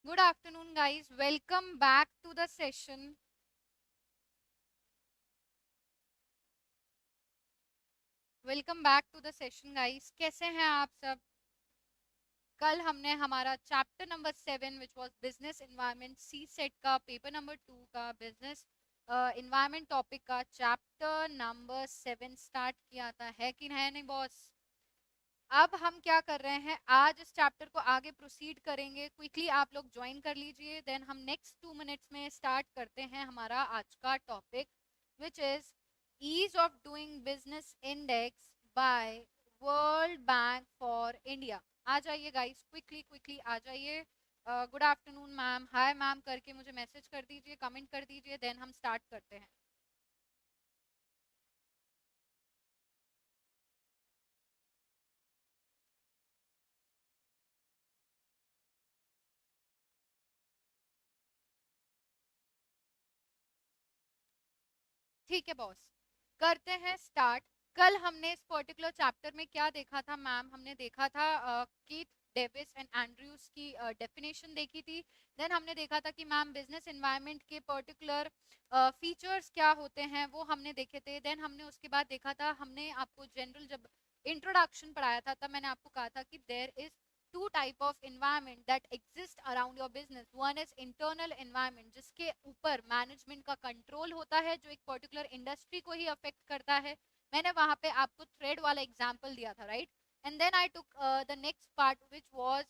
Good afternoon, guys. Welcome back to the session. Welcome back to the session guys. कैसे हैं आप सब? कल हमने हमारा chapter number 7 which was business environment C set का पेपर नंबर 2 का बिजनेस एनवायरनमेंट टॉपिक का चैप्टर नंबर 7 स्टार्ट किया था, है कि नहीं बॉस? अब हम क्या कर रहे हैं, आज इस चैप्टर को आगे प्रोसीड करेंगे। क्विकली आप लोग ज्वाइन कर लीजिए, देन हम नेक्स्ट 2 मिनट्स में स्टार्ट करते हैं हमारा आज का topic which is ease of doing business index by world bank for India. आ जाइए गाइस, क्विकली क्विकली आ जाइए। Good afternoon ma'am, hi ma'am करके मुझे मैसेज कर दीजिए, कमेंट कर दीजिए, देन हम स्टार्ट करते हैं। ठीक है बॉस, करते हैं स्टार्ट। कल हमने इस पर्टिकुलर चैप्टर में क्या देखा था मैम? हमने देखा था कीथ डेविस एंड एंड्रयूज की डेफिनेशन देखी थी। देन हमने देखा था कि मैम बिजनेस एनवायरनमेंट के पर्टिकुलर फीचर्स क्या होते हैं वो हमने देखे थे। देन हमने उसके बाद देखा था, हमने आपको जनरल जब इंट्रोडक्शन पढ़ाया था तब मैंने आपको कहा था कि there is two type of environment that exist around your business. One is internal environment, जिसके ऊपर मैनेजमेंट का कंट्रोल होता है, जो एक पर्टिकुलर इंडस्ट्री को ही अफेक्ट करता है। मैंने वहां पे आपको थ्रेड वाला एग्जांपल दिया था, right? And then I took the next part which was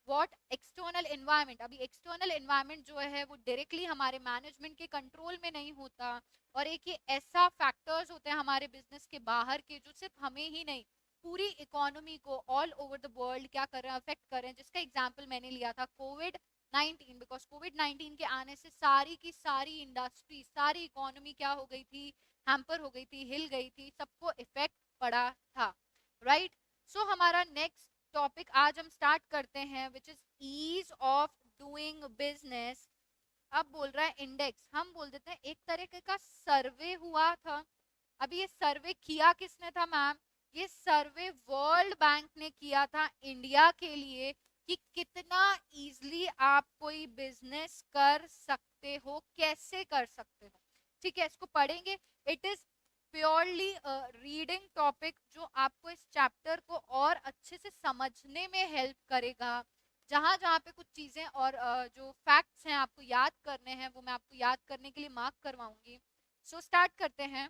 what external environment. अभी एक्सटर्नल एनवायरनमेंट जो है वो डायरेक्टली हमारे मैनेजमेंट के कंट्रोल में नहीं होता, और एक ये ऐसा फैक्टर्स होते हैं हमारे बिजनेस के बाहर के जो सिर्फ हमें ही नहीं, पूरी इकोनॉमी को ऑल ओवर द वर्ल्ड क्या कर रहे हैं, अफेक्ट कर रहे हैं। जिसका एग्जांपल मैंने लिया था कोविड 19, बिकॉज कोविड 19 के आने से सारी की सारी इंडस्ट्री, सारी इकोनॉमी क्या हो गई थी, हैम्पर हो गई थी, हिल गई थी, सबको इफेक्ट पड़ा था, राइट? सो हमारा नेक्स्ट टॉपिक आज हम स्टार्ट करते हैं which is ease of doing business. अब बोल रहा है इंडेक्स, हम बोल देते हैं एक तरीके का सर्वे हुआ था। अभी ये सर्वे किया किसने था मैम? ये सर्वे वर्ल्ड बैंक ने किया था इंडिया के लिए, कि कितना इजली आप कोई बिजनेस कर सकते हो, कैसे कर सकते हो। ठीक है, इसको पढ़ेंगे। It is purely reading topic जो आपको इस चैप्टर को और अच्छे से समझने में हेल्प करेगा। जहां जहां पे कुछ चीजें और जो फैक्ट्स हैं आपको याद करने हैं, वो मैं आपको याद करने के लिए मार्क करवाऊंगी। सो स्टार्ट करते हैं।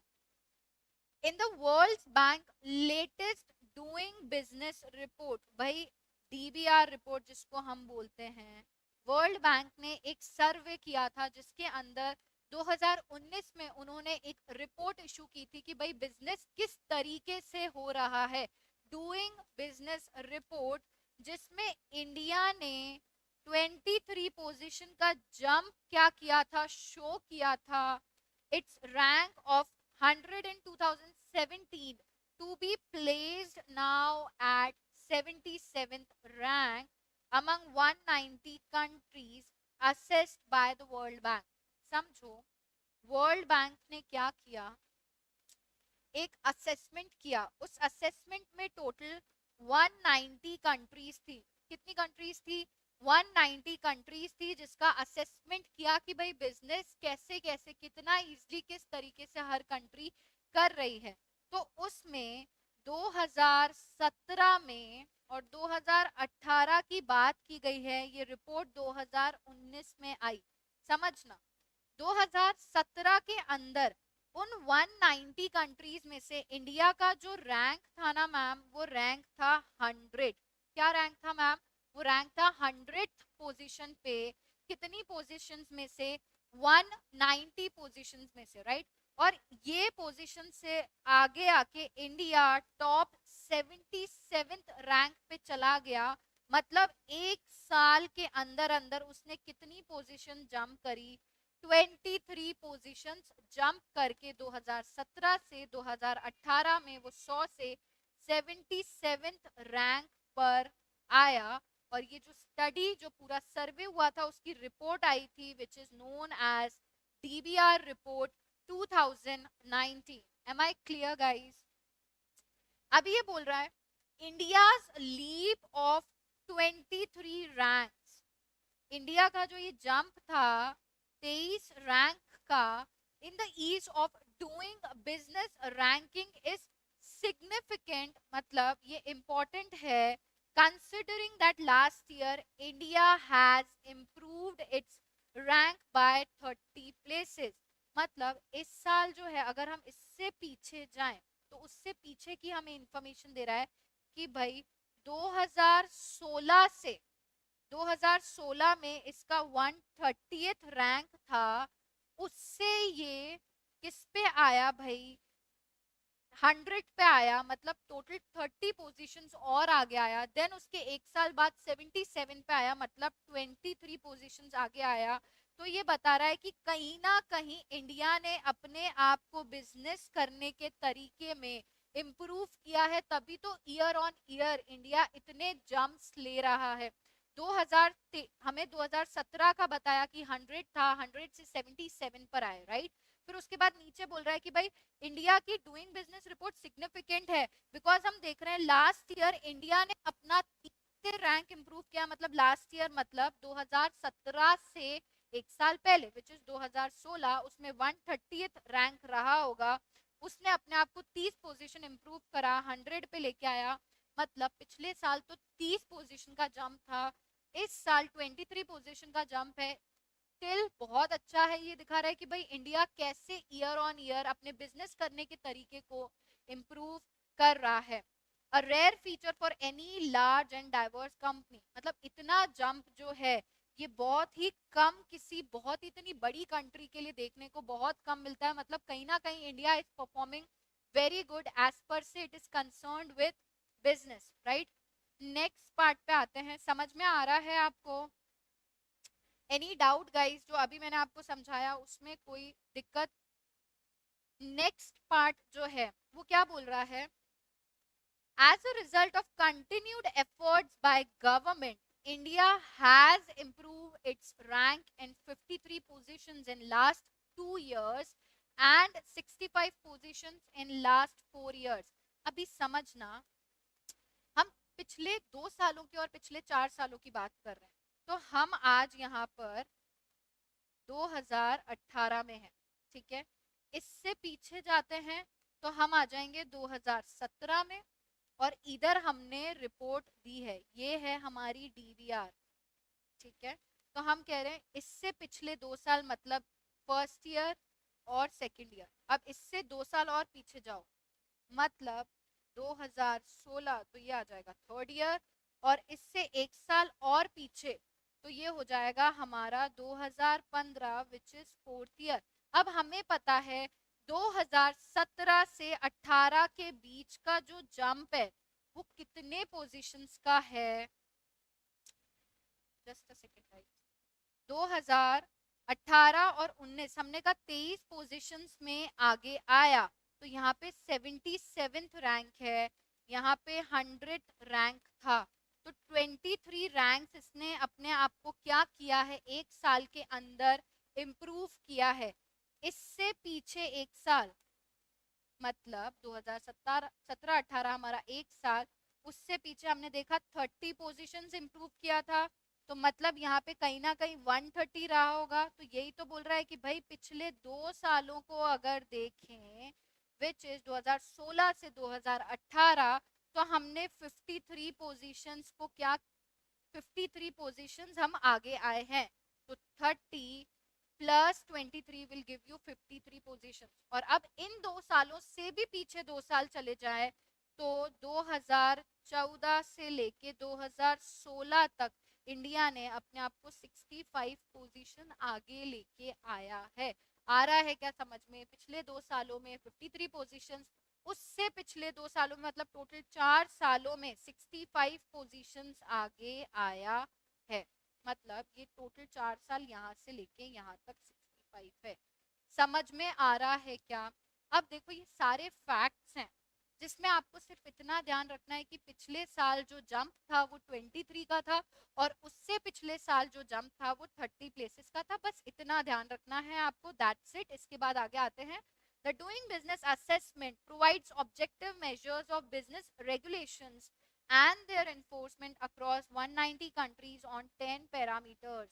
इन the world bank latest doing business report, भाई डीबीआर रिपोर्ट जिसको हम बोलते हैं, वर्ल्ड बैंक ने एक सर्वे किया था जिसके अंदर 2019 में उन्होंने एक रिपोर्ट इशू की थी कि भाई बिजनेस किस तरीके से हो रहा है। डूइंग बिजनेस रिपोर्ट, जिसमें इंडिया ने 23 पोजीशन का जंप क्या किया था, शो किया था। its rank of 100 in 2017 to be placed now at 77th rank among 190 countries assessed by the World Bank. समझो, वर्ल्ड बैंक ने क्या किया, एक असेसमेंट किया। उस असेसमेंट में टोटल 190 कंट्रीज थी। कितनी कंट्रीज थी? 190 कंट्रीज थी, जिसका असेसमेंट किया कि भाई बिजनेस कैसे कैसे कितना इजली किस तरीके से हर कंट्री कर रही है। तो उसमें 2017 में और 2018 की बात की गई है, ये रिपोर्ट 2019 में आई। समझना, 2017 के अंदर उन 190 कंट्रीज में से इंडिया का जो रैंक था ना मैम, वो रैंक था 100। क्या रैंक था मैम? वो रैंक था 100th पोजीशन पे। कितनी पोजीशंस में से? 190 पोजीशंस में से, राइट? और ये पोजीशन से आगे आके इंडिया टॉप 77th रैंक पे चला गया। मतलब एक साल के अंदर अंदर उसने कितनी पोजीशन जंप करी? 23 पोजीशंस जंप करके 2017 से 2018 में वो 100 से 77th रैंक पर आया। और ये जो स्टडी, जो पूरा सर्वे हुआ था, उसकी रिपोर्ट आई थी which is known as DBR report 2019। Am I clear guys? अभी ये बोल रहा है India's leap of 23 ranks India का जो ये जंप था 23 रैंक का in the ease of doing business ranking is significant, मतलब ये इंपॉर्टेंट है considering that last year India has improved its rank by 30 places. मतलब इस साल जो है अगर हम इससे पीछे जाएं तो उससे पीछे की हमें इंफॉर्मेशन दे रहा है कि भाई 2016 से 2016 में इसका 130th रैंक था, उससे ये किस पे आया भाई 100 पे आया, मतलब टोटल 30 पोजीशंस और आगे आया। देन उसके एक साल बाद 77 पे आया, मतलब 23 पोजीशंस आगे आया। तो ये बता रहा है कि कहीं ना कहीं इंडिया ने अपने आप को बिजनेस करने के तरीके में इम्प्रूव किया है, तभी तो ईयर ऑन ईयर इंडिया इतने जंप्स ले रहा है। 2000 हमें 2017 का बताया कि 100 था, 100 से 77 पर आए, राइट। फिर उसके बाद नीचे बोल रहा है कि भाई इंडिया की डूइंग बिजनेस रिपोर्ट सिग्निफिकेंट है बिकॉज हम देख रहे हैं लास्ट ईयर इंडिया ने अपना 3 रैंक इंप्रूव किया, मतलब लास्ट ईयर मतलब 2017 से एक साल पहले विच इज 2016, उसमें 130th रैंक रहा होगा, उसने अपने आप को 30 पोजीशन इंप्रूव करा, 100 पे लेके आया। मतलब पिछले साल तो 30 पोजीशन का जंप था, इस साल 23 पोजीशन का जंप है। स्टिल बहुत अच्छा है, ये दिखा रहा है कि भाई इंडिया कैसे ईयर ऑन ईयर अपने बिजनेस करने के तरीके को इम्प्रूव कर रहा है। A rare feature for any large and diverse company, मतलब इतना जंप जो है ये बहुत ही कम किसी बहुत इतनी बड़ी कंट्री के लिए देखने को बहुत कम मिलता है। मतलब कहीं ना कहीं India is performing very good as per se it is concerned with business, right. Next part पे आते हैं, समझ में आ रहा है आपको? एनी डाउट गाइस, जो अभी मैंने आपको समझाया उसमें कोई दिक्कत? नेक्स्ट पार्ट जो है वो क्या बोल रहा है, as a result of continued efforts by government India has improve its rank in 53 positions in last 2 years and 65 positions in last 4 years। अभी समझना, हम पिछले 2 सालों की और पिछले 4 सालों की बात कर रहे हैं, तो हम आज यहाँ पर 2018 में है, ठीक है। इससे पीछे जाते हैं तो हम आ जाएंगे 2017 में, और इधर हमने रिपोर्ट दी है, ये है हमारी डीवीआर, ठीक है। तो हम कह रहे हैं इससे पिछले 2 साल मतलब फर्स्ट ईयर और सेकंड ईयर। अब इससे 2 साल और पीछे जाओ, मतलब 2016, तो ये आ जाएगा थर्ड ईयर, और इससे एक साल और पीछे तो ये हो जाएगा हमारा 2015 विच इज फोर्थ ईयर। अब हमें पता है 2017 से 18 के बीच का जो जंप है वो कितने पोजीशंस का है, जस्ट अ सेकेंड गाइस। 2018 और 19 हमने कहा 23 पोजीशंस में आगे आया, तो यहाँ पे 77th रैंक है, यहाँ पे 100th रैंक था। तो 23 रैंक्स इसने अपने आप को क्या किया है, एक साल के अंदर इम्प्रूव किया है। इससे पीछे एक साल मतलब 2017-18 हमारा एक साल, उससे पीछे हमने देखा 30 पोजीशंस इंप्रूव किया था, तो मतलब यहाँ पे कहीं ना कहीं 130 रहा होगा। तो यही तो बोल रहा है कि भाई पिछले 2 सालों को अगर देखें विच इज 2016 से 2018, तो हमने 53 पोजीशंस को क्या 53 पोजीशंस हम आगे आए हैं। तो 30 plus 23 will give you 53 positions. और अब इन 2 सालों से भी पीछे 2 साल चले जाए तो 2014 से लेके 2016 तक इंडिया ने अपने आप को 65 पोजीशन आगे लेके आया है। आ रहा है क्या समझ में? पिछले 2 सालों में 53 पोजीशंस, उससे पिछले 2 सालों में मतलब टोटल 4 सालों में 65 पोजीशंस आगे आया है। मतलब ये टोटल 4 साल यहाँ से लेके यहाँ तक 65 है। समझ में आ रहा है क्या? अब देखो ये सारे फैक्ट्स हैं जिसमें आपको सिर्फ इतना ध्यान रखना है कि पिछले साल जो जंप था वो 23 का था, और उससे पिछले साल जो जंप था वो 30 प्लेसेस का था। बस इतना ध्यान रखना है आपको, दैट्स इट। इसके बाद आगे आते हैं। The doing business assessment provides objective measures of business regulations and their enforcement across 190 countries on 10 parameters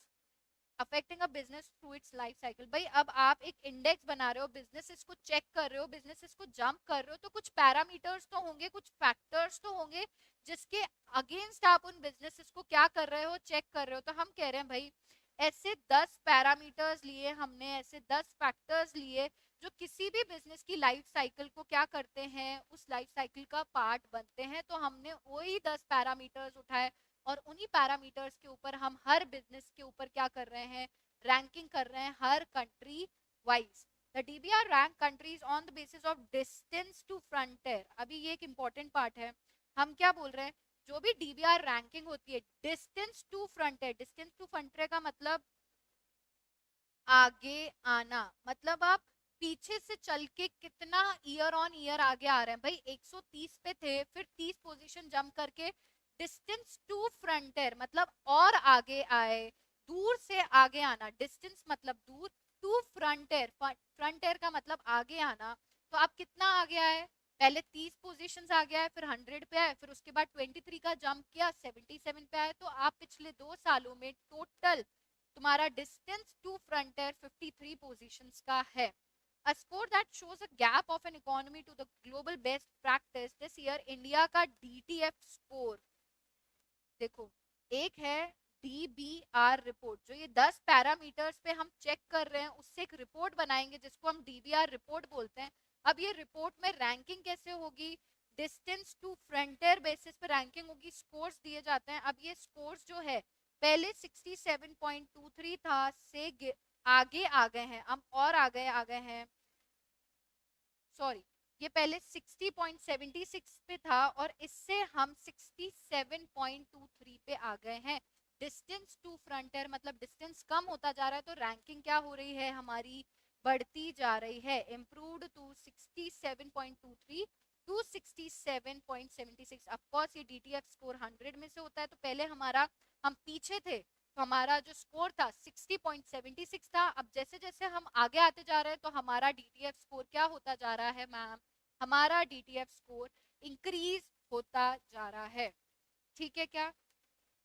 affecting a business through its life cycle. भाई अब आप एक इंडेक्स बना रहे हो, बिजनेसेस को चेक कर रहे हो, बिजनेसेस को जंप कर रहे हो, तो कुछ पैरामीटर्स तो होंगे, कुछ फैक्टर्स तो होंगे जिसके अगेंस्ट आप उन बिजनेसेस को क्या कर रहे हो, चेक कर रहे हो. तो हम कह रहे हैं भाई ऐसे 10 पैरामीटर्स लिए हमने, ऐसे 10 फैक्टर्स लिए जो किसी भी बिजनेस की लाइफ साइकिल को क्या करते हैं, उस लाइफ साइकिल का पार्ट बनते हैं. तो हमने वही 10 पैरामीटर्स उठाए और उन्हीं पैरामीटर्स के ऊपर हम हर बिजनेस के ऊपर क्या कर रहे हैं, रैंकिंग कर रहे हैं हर country wise. The DBR rank countries on the basis of distance to frontier. अभी ये एक इंपॉर्टेंट पार्ट है. हम क्या बोल रहे हैं, जो भी डीबीआर रैंकिंग होती है distance to frontier, distance to frontier का मतलब आगे आना, मतलब आप पीछे से चल के कितना ईयर ऑन ईयर आगे आ रहे हैं. भाई 130 पे थे, फिर 30 पोजीशन जंप करके डिस्टेंस टू फ्रंटियर मतलब और आगे आए, दूर से आगे आना. डिस्टेंस मतलब दूर, टू फ्रंटियर, फ्रंटियर का मतलब आगे आना. तो आप कितना आगे आए, पहले 30 पोजीशंस आगे आए, फिर 100 पे आए, फिर उसके बाद 23 का जंप किया 77 पे आए. तो आप पिछले 2 सालों में टोटल तुम्हारा डिस्टेंस टू फ्रंटियर 53 पोजीशंस का है. A score that shows a gap of an economy to the global best practice. This year India का DTF स्कोर देखो, एक है DBR रिपोर्ट, जो ये 10 पैरामीटर्स पे हम चेक कर रहे हैं, उससे एक रिपोर्ट बनाएंगे जिसको हम DBR रिपोर्ट बोलते हैं. अब ये रिपोर्ट में रैंकिंग कैसे होगी, डिस्टेंस टू फ्रंटियर बेसिस पे रैंकिंग होगी, स्कोर्स दिए जाते हैं. अब ये स्कोर्स जो है पहले 67.23 था से आगे आ गए हैं, अब और आ गए हैं, सॉरी, ये पहले 60.76 पे था और इससे हम 67.23 पे आ गए हैं. डिस्टेंस टू फ्रंटियर मतलब डिस्टेंस कम होता जा रहा है, तो रैंकिंग क्या हो रही है हमारी, बढ़ती जा रही है. Improved to 67.23 to 67.76. Of course ये डीटीएफ स्कोर 100 में से होता है, तो पहले हमारा हम पीछे थे, तो हमारा जो स्कोर था 60.76 था. अब जैसे जैसे हम आगे आते जा रहे हैं तो हमारा डीटीएफ स्कोर क्या होता जा रहा है मैम, हमारा डीटीएफ स्कोर इंक्रीज होता जा रहा है. ठीक है क्या.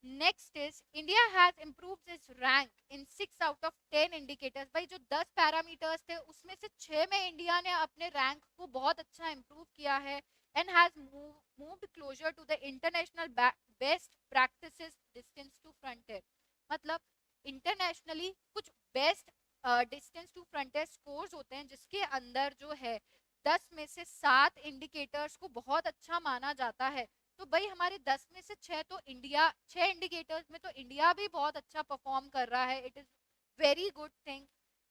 Next is India has improved its rank in 6 out of 10 indicators. भाई जो 10 पैरामीटर्स थे उसमें से 6 में इंडिया ने अपने रैंक को बहुत अच्छा इम्प्रूव किया है. And has moved closer to the international best practices distance to frontier. मतलब इंटरनेशनली कुछ best distance to frontier scores होते हैं जिसके अंदर जो है 10 में से 7 इंडिकेटर्स को बहुत अच्छा माना जाता है. तो भाई हमारे 10 में से 6 तो इंडिया, 6 इंडिकेटर्स में तो इंडिया भी बहुत अच्छा परफॉर्म कर रहा है. It is very good thing.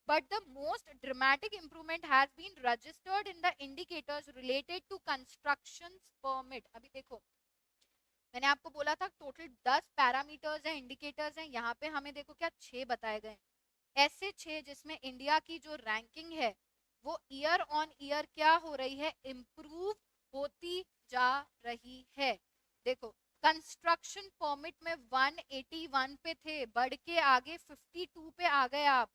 But the most dramatic improvement has been registered in the indicators related to construction permit. अभी देखो, मैंने आपको बोला था टोटल 10 पैरामीटर्स हैं, इंडिकेटर्स हैं, यहाँ पे हमें देखो क्या 6 बताए गए. ऐसे 6 जिसमें इंडिया की जो रैंकिंग है वो ईयर ऑन ईयर क्या हो रही है, इम्प्रूव होती जा रही है. देखो कंस्ट्रक्शन परमिट में 181 पे थे, बढ़ के आगे 52 पे आ गए आप.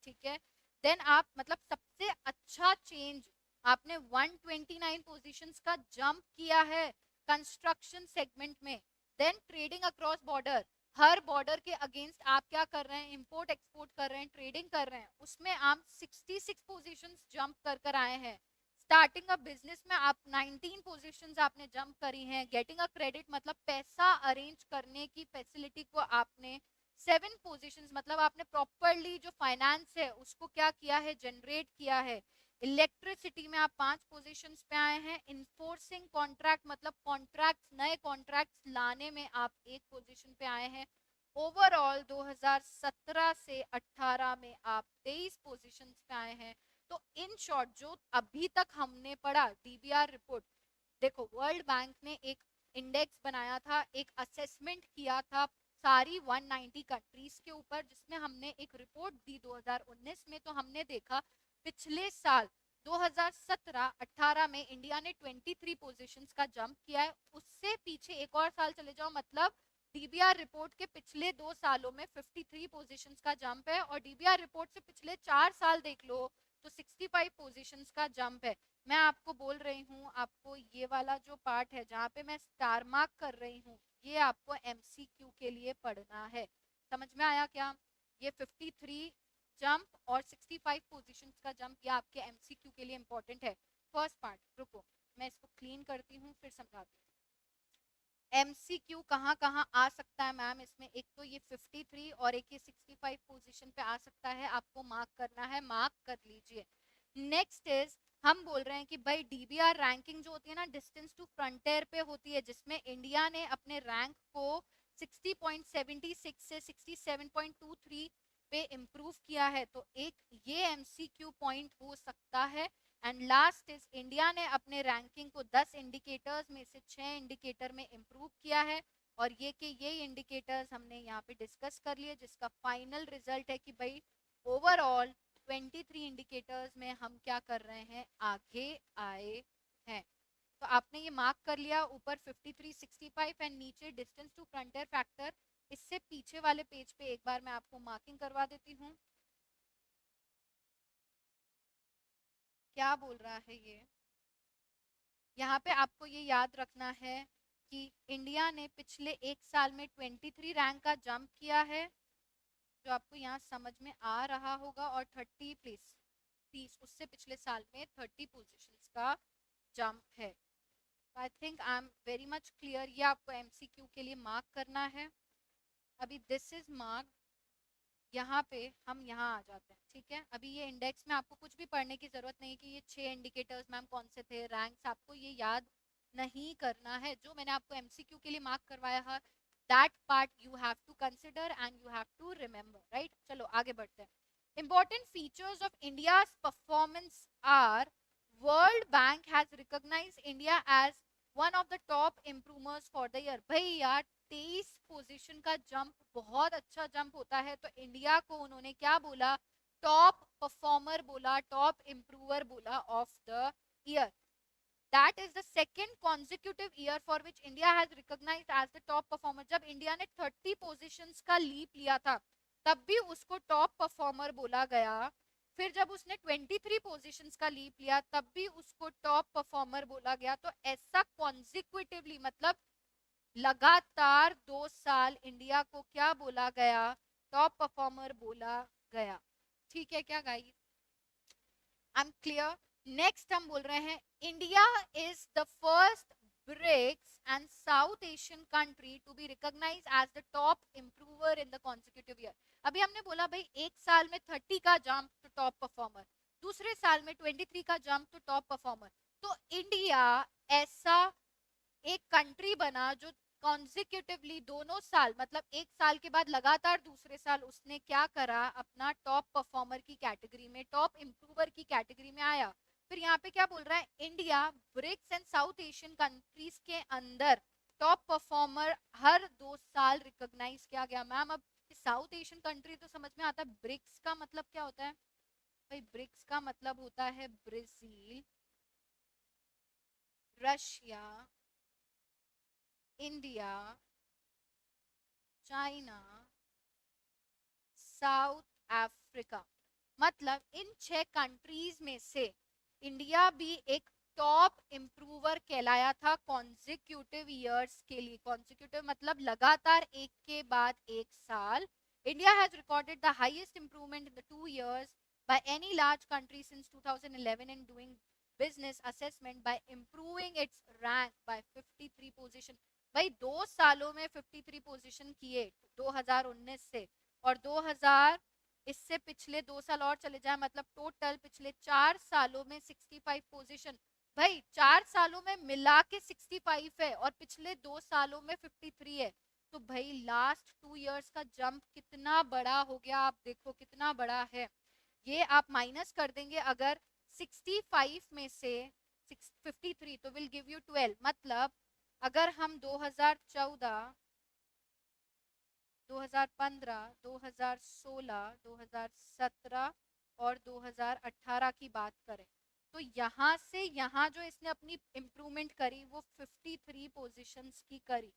ठीक है. देन आप मतलब सबसे अच्छा चेंज आपने 129 पोजीशंस का जंप किया है कंस्ट्रक्शन सेगमेंट में. देन ट्रेडिंग अक्रॉस बॉर्डर, हर बॉर्डर के अगेंस्ट आप क्या कर रहे हैं, इंपोर्ट एक्सपोर्ट कर रहे हैं, ट्रेडिंग कर रहे हैं, उसमें आप 66 पोजीशंस जंप कर कर आए हैं. स्टार्टिंग अ बिजनेस में आप 19 पोजीशंस आपने जंप करी हैं. गेटिंग अ क्रेडिट मतलब पैसा अरेंज करने की फैसिलिटी को आपने 7 पोजीशंस मतलब आपने प्रॉपरली जो फाइनेंस है उसको क्या किया है, जनरेट किया है. इलेक्ट्रिसिटी में आप 5 पोजीशंस पे आए हैं. इन्फोर्सिंग कॉन्ट्रैक्ट मतलब कॉन्ट्रैक्ट्स, नए कॉन्ट्रैक्ट्स लाने में आप 1 पोजीशन पे आए हैं. ओवरऑल 2017 से 18 में आप 23 पोजीशंस पे आए हैं. तो इन शॉर्ट जो अभी तक हमने पढ़ा डीबीआर रिपोर्ट, देखो वर्ल्ड बैंक ने एक इंडेक्स बनाया था, एक असेसमेंट किया था सारी 190 कंट्रीज के ऊपर, जिसमें हमने एक रिपोर्ट दी 2019 में. तो हमने देखा पिछले साल 2017-18 में इंडिया ने 23 पोजीशंस का जंप किया है. उससे पीछे एक और साल चले जाओ, मतलब डीबीआर रिपोर्ट के पिछले 2 सालों में 53 पोजीशंस का जंप है, और डीबीआर रिपोर्ट से पिछले 4 साल देख लो तो 65 पोजीशंस का जंप है. मैं आपको बोल रही हूँ, आपको ये वाला जो पार्ट है जहाँ पे मैं स्टार मार्क कर रही हूँ, ये आपको एमसीक्यू के लिए पढ़ना है। समझ में आया क्या? ये 53 जंप और 65 पोजीशंस का जंप, ये आपके एमसीक्यू के लिए इंपॉर्टेंट है। फर्स्ट पार्ट, रुको मैं इसको क्लीन करती हूँ फिर समझाती हूँ। एमसीक्यू कहाँ कहाँ आ सकता है मैम इसमें? एक तो ये 53 और एक ये 65 पोजीशन पे आ सकता है, आपको मार्क करना है, मार्क कर लीजिए। नेक्स्ट इज, हम बोल रहे हैं कि भाई डीबीआर रैंकिंग जो होती है ना, डिस्टेंस टू फ्रंटियर पे होती है, जिसमें इंडिया ने अपने रैंक को 60.76 से 67.23 पे इम्प्रूव किया है, तो एक ये एमसीक्यू पॉइंट हो सकता है। एंड लास्ट इज, इंडिया ने अपने रैंकिंग को 10 इंडिकेटर्स में से 6 इंडिकेटर में इम्प्रूव किया है, और ये इंडिकेटर्स हमने यहाँ पे डिस्कस कर लिए, जिसका फाइनल रिजल्ट है कि भाई ओवरऑल 23 इंडिकेटर्स में हम क्या कर रहे हैं, आगे आए हैं। तो आपने ये मार्क कर लिया, ऊपर 53, 65 एंड नीचे डिस्टेंस टू फ्रंटियर फैक्टर। इससे पीछे वाले पेज पे एक बार मैं आपको मार्किंग करवा देती हूँ, क्या बोल रहा है ये। यहाँ पे आपको ये याद रखना है कि इंडिया ने पिछले एक साल में 23 रैंक का जंप किया है, जो आपको यहाँ समझ में आ रहा होगा, और 30 प्लेस 30 उससे पिछले साल में 30 पोजीशंस का जंप है। I think I am very much clear. ये आपको एमसीक्यू के लिए मार्क करना है। अभी दिस इज मार्क, यहाँ पे हम यहाँ आ जाते हैं, ठीक है। अभी ये इंडेक्स में आपको कुछ भी पढ़ने की जरूरत नहीं कि ये 6 इंडिकेटर्स मैम कौन से थे, रैंक्स आपको ये याद नहीं करना है। जो मैंने आपको एमसीक्यू के लिए मार्क करवाया है, that part you have to consider and you have to remember, right. चलो आगे बढ़ते हैं। Important features of India performance are, world bank has recognised India as one of the top improvers for the year. भाई यार 23 position का jump बहुत अच्छा jump होता है, तो इंडिया को उन्होंने क्या बोला, टॉप परफॉर्मर बोला, टॉप इम्प्रूवर बोला of the year. That is the second consecutive year for which India has recognized as the top performer. जब इंडिया ने 30 positions का लीप लिया था, तब भी उसको टॉप परफॉर्मर बोला गया। फिर जब उसने 23 पोजीशंस का लीप लिया, तब भी उसको टॉप परफॉर्मर बोला गया। तो ऐसा कॉन्जिक्यूटिवली, मतलब लगातार 2 साल इंडिया को क्या बोला गया, टॉप परफॉर्मर बोला गया। ठीक है क्या guys? I am clear. Next हम बोल रहे हैं, India is the first BRICS and South Asian country to be recognised as the top improver in the consecutive year. अभी हमने बोला भाई एक साल में 30 का जंप तो टॉप परफॉर्मर, दूसरे साल में 23 का जंप तो टॉप परफॉर्मर। तो इंडिया ऐसा एक कंट्री बना जो कॉन्जिक्यूटिवली दोनों साल, मतलब एक साल के बाद लगातार दूसरे साल उसने क्या करा, अपना टॉप परफॉर्मर की कैटेगरी में, टॉप इंप्रूवर की कैटेगरी में आया। फिर यहाँ पे क्या बोल रहा है, India BRICS and South Asian countries के अंदर टॉप परफॉर्मर हर 2 साल रिकॉग्नाइज किया गया। मैम अब साउथ एशियन कंट्री तो समझ में आता है, ब्रिक्स का मतलब क्या होता है? भाई ब्रिक्स का मतलब होता है Brazil, Russia, India, China, south Africa. मतलब इन 6 कंट्रीज में से इंडिया भी एक टॉप इम्प्रूवर कहलाया था कॉन्जिक्यूटिव ईयर्स के लिए। कॉन्जिक्यूटिव मतलब लगातार एक के बाद एक साल। India has recorded the highest improvement in the 2 years by any large country since 2011 in doing business assessment by improving its rank by 53 position। भाई 2 सालों में 53 पोजीशन किए 2019 से, और 2000 इससे पिछले 2 साल और चले जाए, मतलब टोटल पिछले 4 सालों में 65 पोजीशन। भाई 4 सालों में मिला के 65 है और पिछले 2 सालों में 53 है। तो भाई लास्ट 2 years का जंप कितना बड़ा हो गया, आप देखो कितना बड़ा है। ये आप माइनस कर देंगे अगर 65 में से 53, तो विल गिव यू 12। मतलब अगर हम 2014, 2015, 2016, 2017 और 2018 की बात करें, तो यहाँ से यहाँ जो इसने अपनी इम्प्रूवमेंट करी वो 53 पोजीशंस की करी,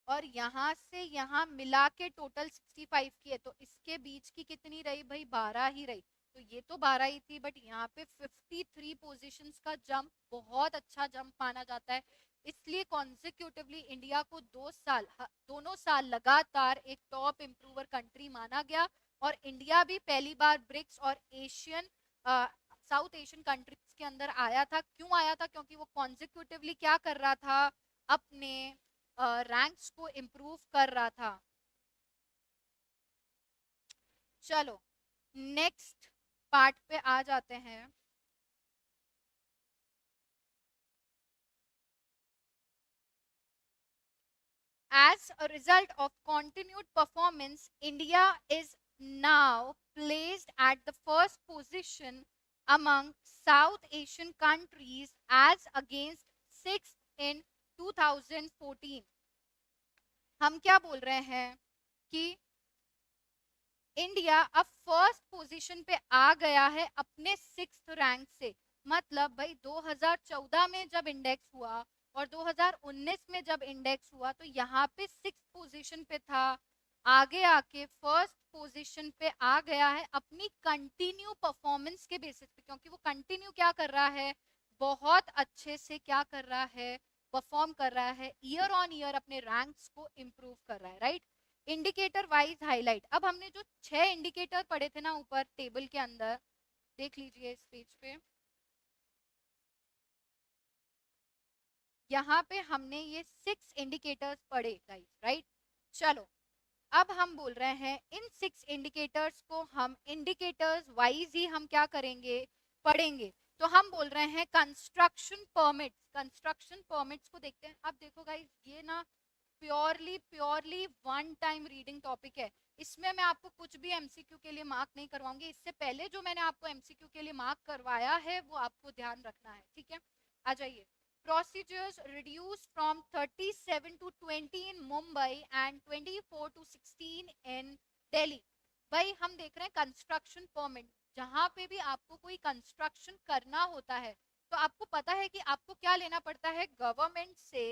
और यहाँ से यहाँ मिला के टोटल 65 की है। तो इसके बीच की कितनी रही भाई, 12 ही रही। तो ये तो 12 ही थी, बट यहाँ पे 53 पोजीशंस का जंप, बहुत अच्छा जंप माना जाता है। इसलिए कॉन्जिक्यूटिवली इंडिया को दोनों साल लगातार एक टॉप इम्प्रूवर कंट्री माना गया। और इंडिया भी पहली बार ब्रिक्स और साउथ एशियन कंट्रीज के अंदर आया था। क्यों आया था? क्योंकि वो कॉन्जिक्यूटिवली क्या कर रहा था, अपने रैंक्स को इम्प्रूव कर रहा था। चलो नेक्स्ट पार्ट पे आ जाते हैं। As a result of continued performance, India is now placed at the first position among South Asian countries as against 6th in 2014. हम क्या बोल रहे हैं कि इंडिया अब फर्स्ट पोजीशन पे आ गया है अपने 6th रैंक से। मतलब भाई 2014 में जब इंडेक्स हुआ और 2019 में जब इंडेक्स हुआ तो यहाँ पे 6th पोजीशन पे था, आगे आके फर्स्ट पोजीशन पे आ गया है अपनी कंटिन्यू परफॉर्मेंस के बेसिस पे। क्योंकि वो कंटिन्यू क्या कर रहा है, बहुत अच्छे से क्या कर रहा है, परफॉर्म कर रहा है, ईयर ऑन ईयर अपने रैंक्स को इम्प्रूव कर रहा है, राइट। इंडिकेटर वाइज हाईलाइट, अब हमने जो 6 इंडिकेटर पढ़े थे ना ऊपर टेबल के अंदर, देख लीजिए इस पेज पे, यहाँ पे हमने ये 6 इंडिकेटर्स पढ़े गाइस, राइट। चलो अब हम बोल रहे हैं इन 6 इंडिकेटर्स को हम इंडिकेटर्स वाइज ही हम क्या करेंगे, पढ़ेंगे। तो हम बोल रहे हैं कंस्ट्रक्शन परमिट्स को देखते हैं। अब देखो गाइस, ये ना purely one time reading topic है। इसमें मैं आपको कुछ भी एमसीक्यू के लिए मार्क नहीं करवाऊंगी। इससे पहले जो मैंने आपको एमसीक्यू के लिए मार्क करवाया है वो आपको ध्यान रखना है, ठीक है। आ जाइए। Procedures reduced from 37 to 20 in Mumbai and 24 to 16 in Delhi। भाई हम देख रहे हैं कंस्ट्रक्शन परमिट, जहां पे भी आपको कोई कंस्ट्रक्शन करना होता है तो आपको पता है कि आपको क्या लेना पड़ता है, गवर्नमेंट से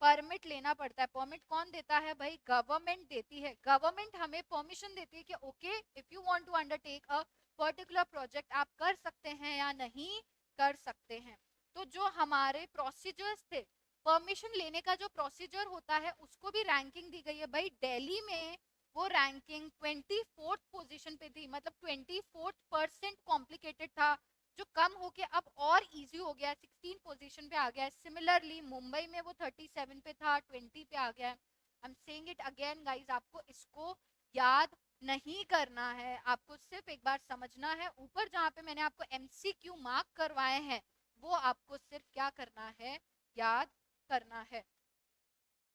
परमिट लेना पड़ता है। परमिट कौन देता है भाई, गवर्नमेंट देती है। गवर्नमेंट हमें परमिशन देती है कि okay if you want to undertake a particular project आप कर सकते हैं या नहीं कर सकते हैं। तो जो हमारे प्रोसीजर्स थे, परमिशन लेने का जो प्रोसीजर होता है उसको भी रैंकिंग दी गई है। भाई दिल्ली में वो रैंकिंग 24th पोजीशन पे थी, मतलब 24% कॉम्प्लिकेटेड था, जो कम होके अब और इजी हो गया है, 16 पोजीशन पे आ गया है। सिमिलरली मुंबई में वो 37 पे था, 20 पे आ गया है। I am saying it again guys, आपको इसको याद नहीं करना है, आपको सिर्फ एक बार समझना है। ऊपर जहाँ पे मैंने आपको एमसीक्यू मार्क करवाए हैं वो आपको सिर्फ क्या करना है, याद करना है।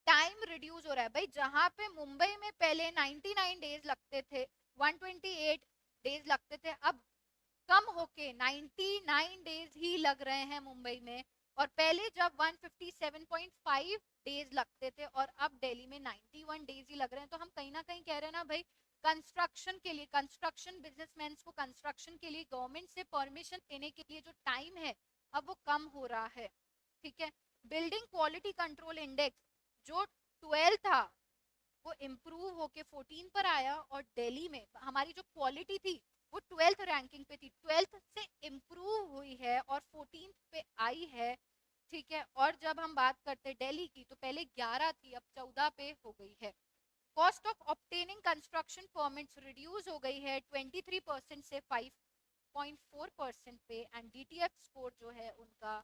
टाइम रिड्यूस हो रहा है भाई, जहां पे मुंबई में पहले 99 डेज लगते थे, 128 डेज लगते थे, अब कम होके 99 डेज ही लग रहे हैं मुंबई में। और पहले जब 157.5 डेज लगते थे और अब दिल्ली में 91 डेज ही लग रहे हैं। तो हम कहीं ना कहीं कह रहे हैं ना भाई, कंस्ट्रक्शन के लिए, कंस्ट्रक्शन बिजनेसमैन को कंस्ट्रक्शन के लिए गवर्नमेंट से परमिशन लेने के लिए जो टाइम है अब वो कम हो रहा है, ठीक है। बिल्डिंग क्वालिटी कंट्रोल इंडेक्स जो 12 था वो इम्प्रूव होके 14 पर आया, और दिल्ली में हमारी जो क्वालिटी थी वो 12th रैंकिंग पे थी, 12th से इम्प्रूव हुई है और 14th पे आई है, ठीक है। और जब हम बात करते दिल्ली की तो पहले 11 थी, अब 14 पे हो गई है। Cost of obtaining construction permits reduce हो गई है 23% से 5.4% पे। एंड डीटीएफ स्कोर जो है उनका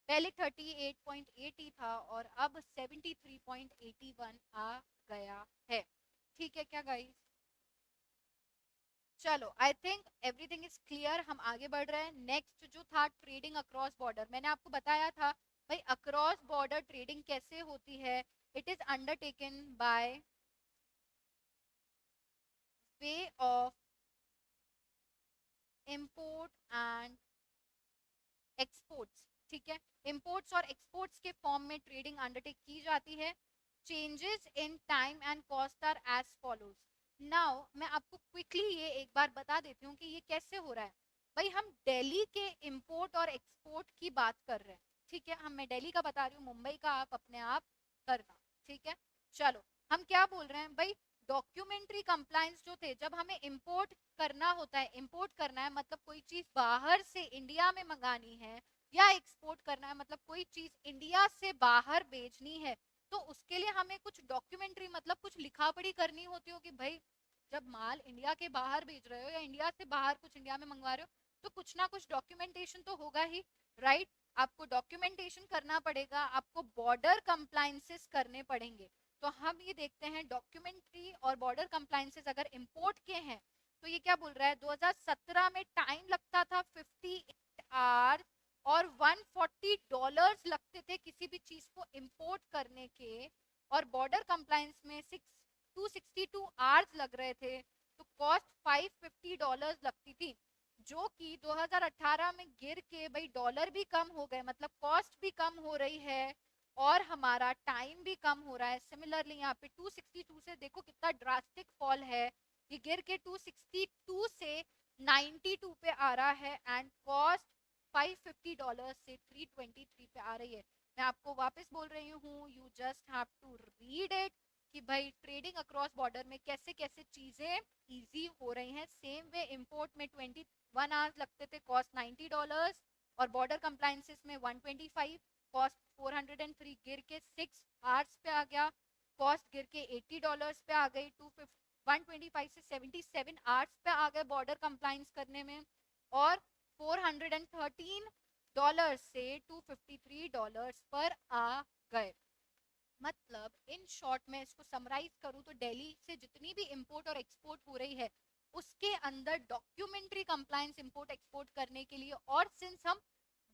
पहले 38.80 था और अब 73.81 आ गया है, ठीक है क्या गाइस। चलो I think everything is clear, हम आगे बढ़ रहे हैं। नेक्स्ट जो था ट्रेडिंग अक्रॉस बॉर्डर, मैंने आपको बताया था भाई अक्रॉस बॉर्डर ट्रेडिंग कैसे होती है। It is undertaken by way of import and exports, ठीक है। इंपोर्ट्स और एक्सपोर्ट्स के फॉर्म में ट्रेडिंग अंडरटेक की जाती है। Changes in time and cost are as follows. Now मैं आपको क्विकली ये एक बार बता देती हूँ कि ये कैसे हो रहा है। भाई हम दिल्ली के इंपोर्ट और एक्सपोर्ट की बात कर रहे हैं, ठीक है। मैं दिल्ली का बता रही हूँ, मुंबई का आप अपने आप करना, ठीक है। चलो हम क्या बोल रहे हैं भाई, डॉक्यूमेंट्री कंप्लायंस जो थे, जब हमें इंपोर्ट करना होता है, इंपोर्ट करना है मतलब कोई चीज बाहर से इंडिया में मंगानी है, या एक्सपोर्ट करना है मतलब कोई चीज इंडिया से बाहर भेजनी है, तो उसके लिए हमें कुछ डॉक्यूमेंट्री मतलब कुछ लिखा पढ़ी करनी होती हो कि भाई जब माल इंडिया के बाहर भेज रहे हो या इंडिया से बाहर कुछ इंडिया में मंगवा रहे हो, तो कुछ ना कुछ डॉक्यूमेंटेशन तो होगा ही, राइट। आपको डॉक्यूमेंटेशन करना पड़ेगा, आपको बॉर्डर कंप्लायंसेस करने पड़ेंगे। तो हम ये देखते हैं डॉक्यूमेंट्री और बॉर्डर कंप्लायंसेस अगर इंपोर्ट के हैं, तो ये क्या बोल रहा है, 2017 में टाइम लगता था 58 आवर्स और $140 लगते थे किसी भी चीज को इंपोर्ट करने के, और बॉर्डर कंप्लायंस में 262 आवर्स लग रहे थे, तो कॉस्ट $550 लगती थी, जो कि 2018 में गिर के भाई डॉलर भी कम हो गए, मतलब कॉस्ट भी कम हो रही है और हमारा टाइम भी कम हो रहा है। सिमिलरली यहाँ पे 262 से देखो कितना ड्रास्टिक फॉल है, ये गिर के 262 से 92 पे आ रहा है एंड कॉस्ट $550 से 323 पे आ रही है। मैं आपको वापस बोल रही हूँ, you just have to read it कि भाई ट्रेडिंग अक्रॉस बॉर्डर में कैसे कैसे चीजें इजी हो रही हैं। सेम वे इंपोर्ट में 21 आवर्स लगते थे, कॉस्ट $90, और बॉर्डर कंप्लायंसेस में 125, कॉस्ट 403 गिर के 6 आवर्स पे आ गया, कॉस्ट गिर के $80 पे आ गई, 125 से 77 आवर्स पे आ गए बॉर्डर कंप्लायंस करने में, और $413 से $253 पर आ गए। मतलब इन शॉर्ट में इसको समराइज करूं तो दिल्ली से जितनी भी इंपोर्ट और एक्सपोर्ट हो रही है उसके अंदर डॉक्यूमेंट्री कंप्लायंस इंपोर्ट एक्सपोर्ट करने के लिए, और सिंस हम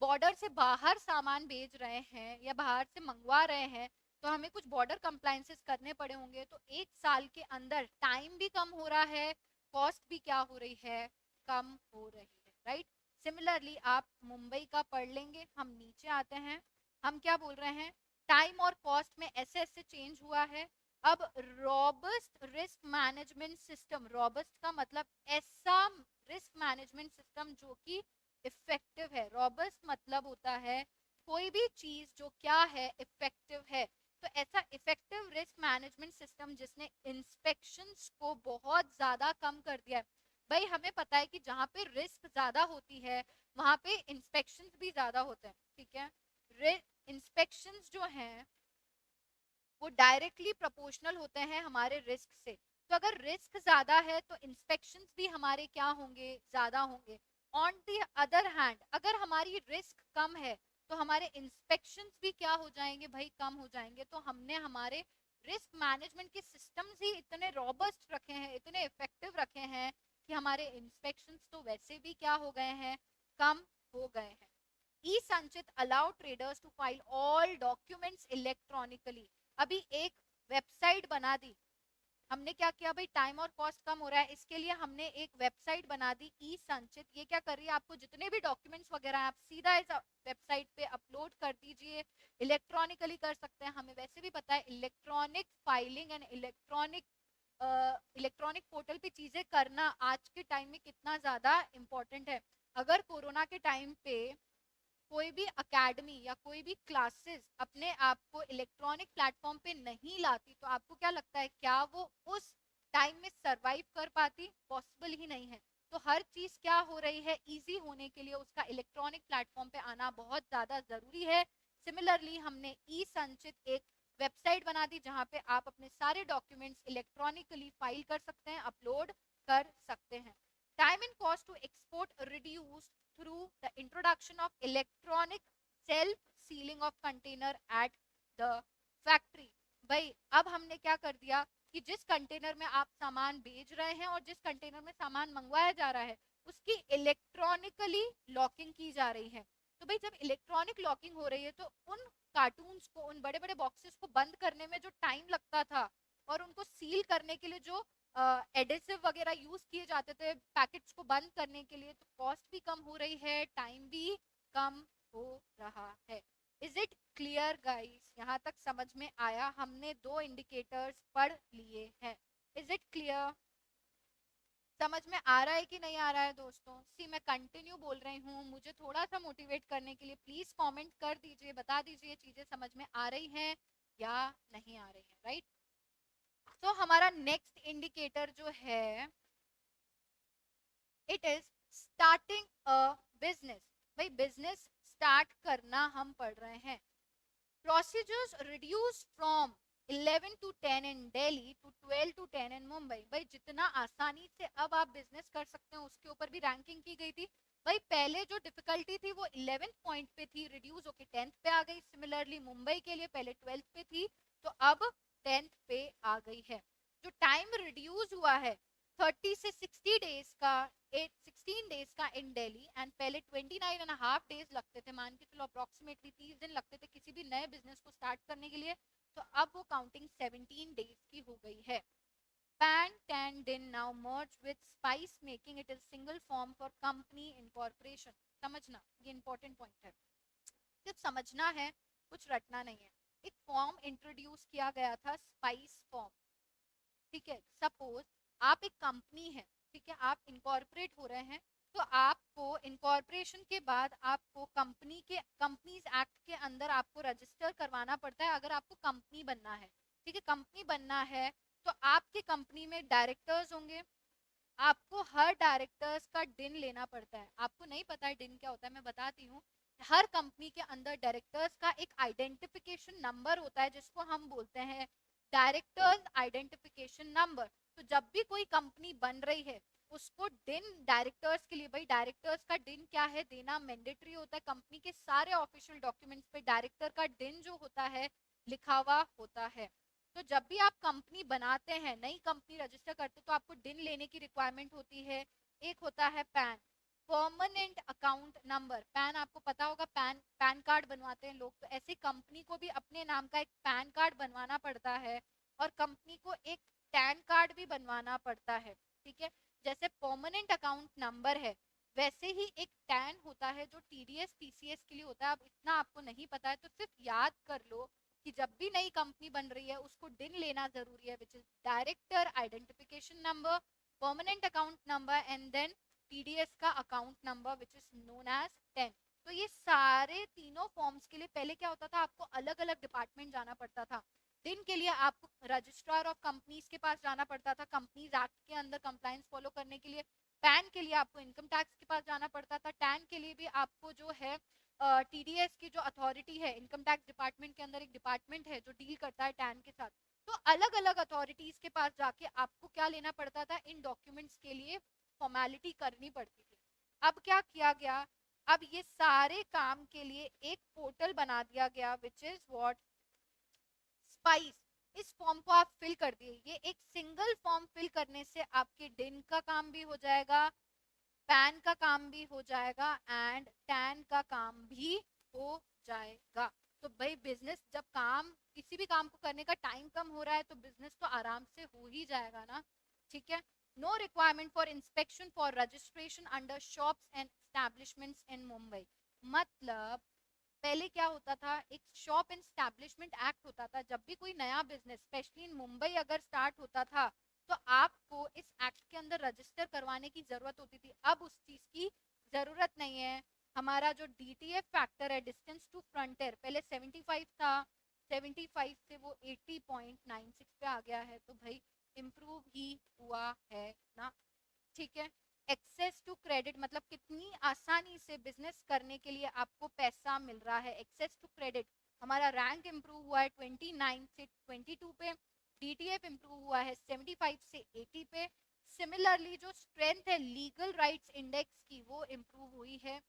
बॉर्डर से बाहर सामान भेज रहे हैं या बाहर से मंगवा रहे हैं, तो हमें कुछ बॉर्डर कंप्लायंसेस करने पड़े होंगे। तो एक साल के अंदर टाइम भी कम हो रहा है, कॉस्ट भी क्या हो रही है, कम हो रही है, राइट। सिमिलरली आप मुंबई का पढ़ लेंगे। हम नीचे आते हैं, हम क्या बोल रहे हैं, टाइम और कॉस्ट में ऐसे ऐसे चेंज हुआ है। अब robust risk management system, robust का मतलब ऐसा रिस्क मैनेजमेंट सिस्टम जो कि इफेक्टिव है। रॉबस्ट मतलब होता है कोई भी चीज जो क्या है, इफेक्टिव है। तो ऐसा इफेक्टिव रिस्क मैनेजमेंट सिस्टम जिसने इंस्पेक्शंस को बहुत ज्यादा कम कर दिया है। भाई हमें पता है कि जहाँ पे रिस्क ज्यादा होती है वहां पे इंस्पेक्शंस भी ज्यादा होते हैं, ठीक है। इंस्पेक्शंस जो हैं वो डायरेक्टली प्रोपोर्शनल होते हैं हमारे रिस्क से। तो अगर रिस्क ज्यादा है तो इंस्पेक्शंस भी हमारे क्या होंगे, ज्यादा होंगे। ऑन द अदर हैंड अगर हमारी रिस्क कम है तो हमारे इंस्पेक्शंस भी क्या हो जाएंगे भाई, कम हो जाएंगे। तो हमने हमारे रिस्क मैनेजमेंट के सिस्टम्स ही इतने रॉबस्ट रखे हैं, इतने इफेक्टिव रखे हैं कि हमारे इंस्पेक्शंस तो वैसे भी क्या हो गए हैं, कम हो गए हैं। E Sanchit allow traders to file all documents electronically. अभी एक वेबसाइट बना दी हमने, क्या किया भाई, टाइम और कॉस्ट कम हो रहा है इसके लिए हमने एक वेबसाइट बना दी ई संचित। ये क्या कर रही है, आपको जितने भी डॉक्यूमेंट्स वगैरह हैं आप सीधा इस वेबसाइट पे अपलोड कर दीजिए, इलेक्ट्रॉनिकली कर सकते हैं। हमें वैसे भी पता है electronic filing and electronic portal पे चीजें करना आज के टाइम में कितना ज्यादा इम्पोर्टेंट है। अगर कोरोना के टाइम पे कोई भी अकेडमी या कोई भी क्लासेस अपने आप को इलेक्ट्रॉनिक प्लेटफॉर्म पे नहीं लाती, तो आपको क्या लगता है क्या वो उस टाइम में सरवाइव कर पाती? पॉसिबल ही नहीं है। तो हर चीज क्या हो रही है, इजी होने के लिए उसका इलेक्ट्रॉनिक प्लेटफॉर्म पे आना बहुत ज्यादा जरूरी है। सिमिलरली हमने ई संचित एक वेबसाइट बना दी जहाँ पे आप अपने सारे डॉक्यूमेंट्स इलेक्ट्रॉनिकली फाइल कर सकते हैं, अपलोड कर सकते हैं। Time and cost to export reduce through the introduction of electronic self sealing of container at the factory। भाई अब हमने क्या कर दिया कि जिस कंटेनर में आप सामान भेज रहे हैं और जिस कंटेनर में सामान मंगवाया जा रहा है उसकी इलेक्ट्रॉनिकली लॉकिंग की जा रही है। तो भाई जब इलेक्ट्रॉनिक लॉकिंग हो रही है तो उन कार्टून्स को, उन बड़े बड़े बॉक्सेस को बंद करने में जो टाइम लगता था और उनको सील करने के लिए जो एडेसिव वगैरह यूज किए जाते थे पैकेट्स को बंद करने के लिए, तो कॉस्ट भी कम हो रही है, टाइम भी कम हो रहा है। Is it clear guys? यहाँ तक समझ में आया? हमने दो इंडिकेटर्स पढ़ लिए हैं। Is it clear? समझ में आ रहा है कि नहीं आ रहा है दोस्तों? सी मैं कंटिन्यू बोल रही हूँ, मुझे थोड़ा सा मोटिवेट करने के लिए प्लीज कमेंट कर दीजिए, बता दीजिए चीजें समझ में आ रही हैं या नहीं आ रही है, राइट। तो हमारा नेक्स्ट इंडिकेटर जो है it is starting a business. भाई बिजनेस स्टार्ट करना हम पढ़ रहे हैं। Procedures reduce from 11 to 10 in Delhi to 12 to 10 in Mumbai। भाई जितना आसानी से अब आप बिजनेस कर सकते हैं उसके ऊपर भी रैंकिंग की गई थी। भाई पहले जो डिफिकल्टी थी वो 11th पॉइंट पे थी, रिड्यूस होके 10th पे आ गई। सिमिलरली मुंबई के लिए पहले 12th पे थी तो अब 10th पे आ गई है। जो टाइम रिड्यूस हुआ है 30 से 60 डेज का, 16 डेज का इन दिल्ली, एंड पहले 29.5 डेज लगते थे, मान के चलो अप्रोक्सीमेटली 30 दिन लगते थे किसी भी नए बिजनेस को स्टार्ट करने के लिए, तो अब वो काउंटिंग 17 डेज की हो गई है। PAN 10 दिन now merge with spice making it a single form for company incorporation। समझना, ये इंपॉर्टेंट पॉइंट है, सिर्फ समझना है, कुछ रटना नहीं है। एक फॉर्म इंट्रोड्यूस किया गया था, स्पाइस फॉर्म। ठीक है, सपोज आप एक कंपनी है, ठीक है, आप इनकॉर्पोरेट हो रहे हैं, तो आपको इनकॉर्पोरेशन के बाद आपको कंपनीज एक्ट के अंदर आपको रजिस्टर करवाना पड़ता है अगर आपको कंपनी बनना है। ठीक है, कंपनी बनना है तो आपके कंपनी में डायरेक्टर्स होंगे, आपको हर डायरेक्टर्स का डिन लेना पड़ता है। आपको नहीं पता है डिन क्या होता है, मैं बताती हूँ। हर कंपनी के अंदर डायरेक्टर्स का एक आइडेंटिफिकेशन नंबर होता है जिसको हम बोलते हैं डायरेक्टर्स आइडेंटिफिकेशन नंबर। तो जब भी कोई कंपनी बन रही है उसको डिन डायरेक्टर्स के लिए, भाई डायरेक्टर्स का डिन क्या है देना मैंडेटरी होता है। कंपनी के सारे ऑफिशियल डॉक्यूमेंट्स पे डायरेक्टर का डिन जो होता है लिखा हुआ होता है। तो जब भी आप कंपनी बनाते हैं, नई कंपनी रजिस्टर करते हैं, तो आपको डिन लेने की रिक्वायरमेंट होती है। एक होता है pan, permanent account number. Pan आपको पता होगा, पैन कार्ड बनवाते हैं लोग, तो ऐसे कंपनी को भी अपने नाम का एक पैन कार्ड बनवाना पड़ता है और कंपनी को एक टैन कार्ड भी बनवाना पड़ता है। ठीक है, जैसे परमानेंट अकाउंट नंबर है वैसे ही एक टैन होता है जो टीडीएस टीसीएस के लिए होता है। अब इतना आपको नहीं पता है तो सिर्फ याद कर लो कि जब भी नई कंपनी बन रही है उसको डिन लेना जरूरी है, which is director identification number, permanent account number and then TDS का account number which is known as TAN. तो ये सारे तीनों फॉर्म्स के लिए पहले क्या होता था, आपको अलग अलग डिपार्टमेंट जाना पड़ता था। डिन के लिए आपको रजिस्ट्रार ऑफ कंपनीज के पास जाना पड़ता था कंपनीज एक्ट के अंदर कंप्लायंस फॉलो करने के लिए। पैन के लिए आपको इनकम टैक्स के पास जाना पड़ता था। टैन के लिए भी आपको जो है टीडीएस की जो अथॉरिटी है, इनकम टैक्स डिपार्टमेंट के अंदर एक डिपार्टमेंट है जो डील करता है टैन के साथ। तो अलग अलग अथॉरिटीज के पास जाके आपको क्या लेना पड़ता था, इन डॉक्यूमेंट्स के लिए फॉर्मेलिटी करनी पड़ती थी। अब क्या किया गया, अब ये सारे काम के लिए एक पोर्टल बना दिया गया विच इज व्हाट, स्पाइस। इस फॉर्म को आप फिल कर दिए, ये एक सिंगल फॉर्म फिल करने से आपके डिन का काम भी हो जाएगा, पैन का काम भी हो जाएगा एंड टैन का काम भी हो जाएगा। तो भाई बिजनेस जब काम, किसी भी काम को करने का टाइम कम हो रहा है तो बिजनेस तो आराम से हो ही जाएगा ना। ठीक है, no requirement for inspection for registration under shops and establishments in Mumbai. मतलब पहले क्या होता था, एक शॉप एंड स्टैब्लिशमेंट एक्ट होता था। जब भी कोई नया बिजनेस स्पेशली इन मुंबई अगर स्टार्ट होता था तो आपको इस एक्ट के अंदर रजिस्टर करवाने की जरूरत होती थी। अब उस चीज की जरूरत नहीं है। हमारा जो डीटीएफ फैक्टर है, डिस्टेंस टू फ्रंटियर, पहले 75 था, 75 से वो 80.96 पे आ गया है। तो भाई इम्प्रूव ही हुआ है ना। ठीक है, एक्सेस टू क्रेडिट मतलब कितनी आसानी से बिजनेस करने के लिए आपको पैसा मिल रहा है। एक्सेस टू क्रेडिट, हमारा रैंक इम्प्रूव हुआ है 29 से 22 पे, डीटीएफ इम्प्रूव हुआ है 75 से 80 पे। सिमिलरली जो स्ट्रेंथ है लीगल राइट्स इंडेक्स की वो इम्प्रूव हुई है।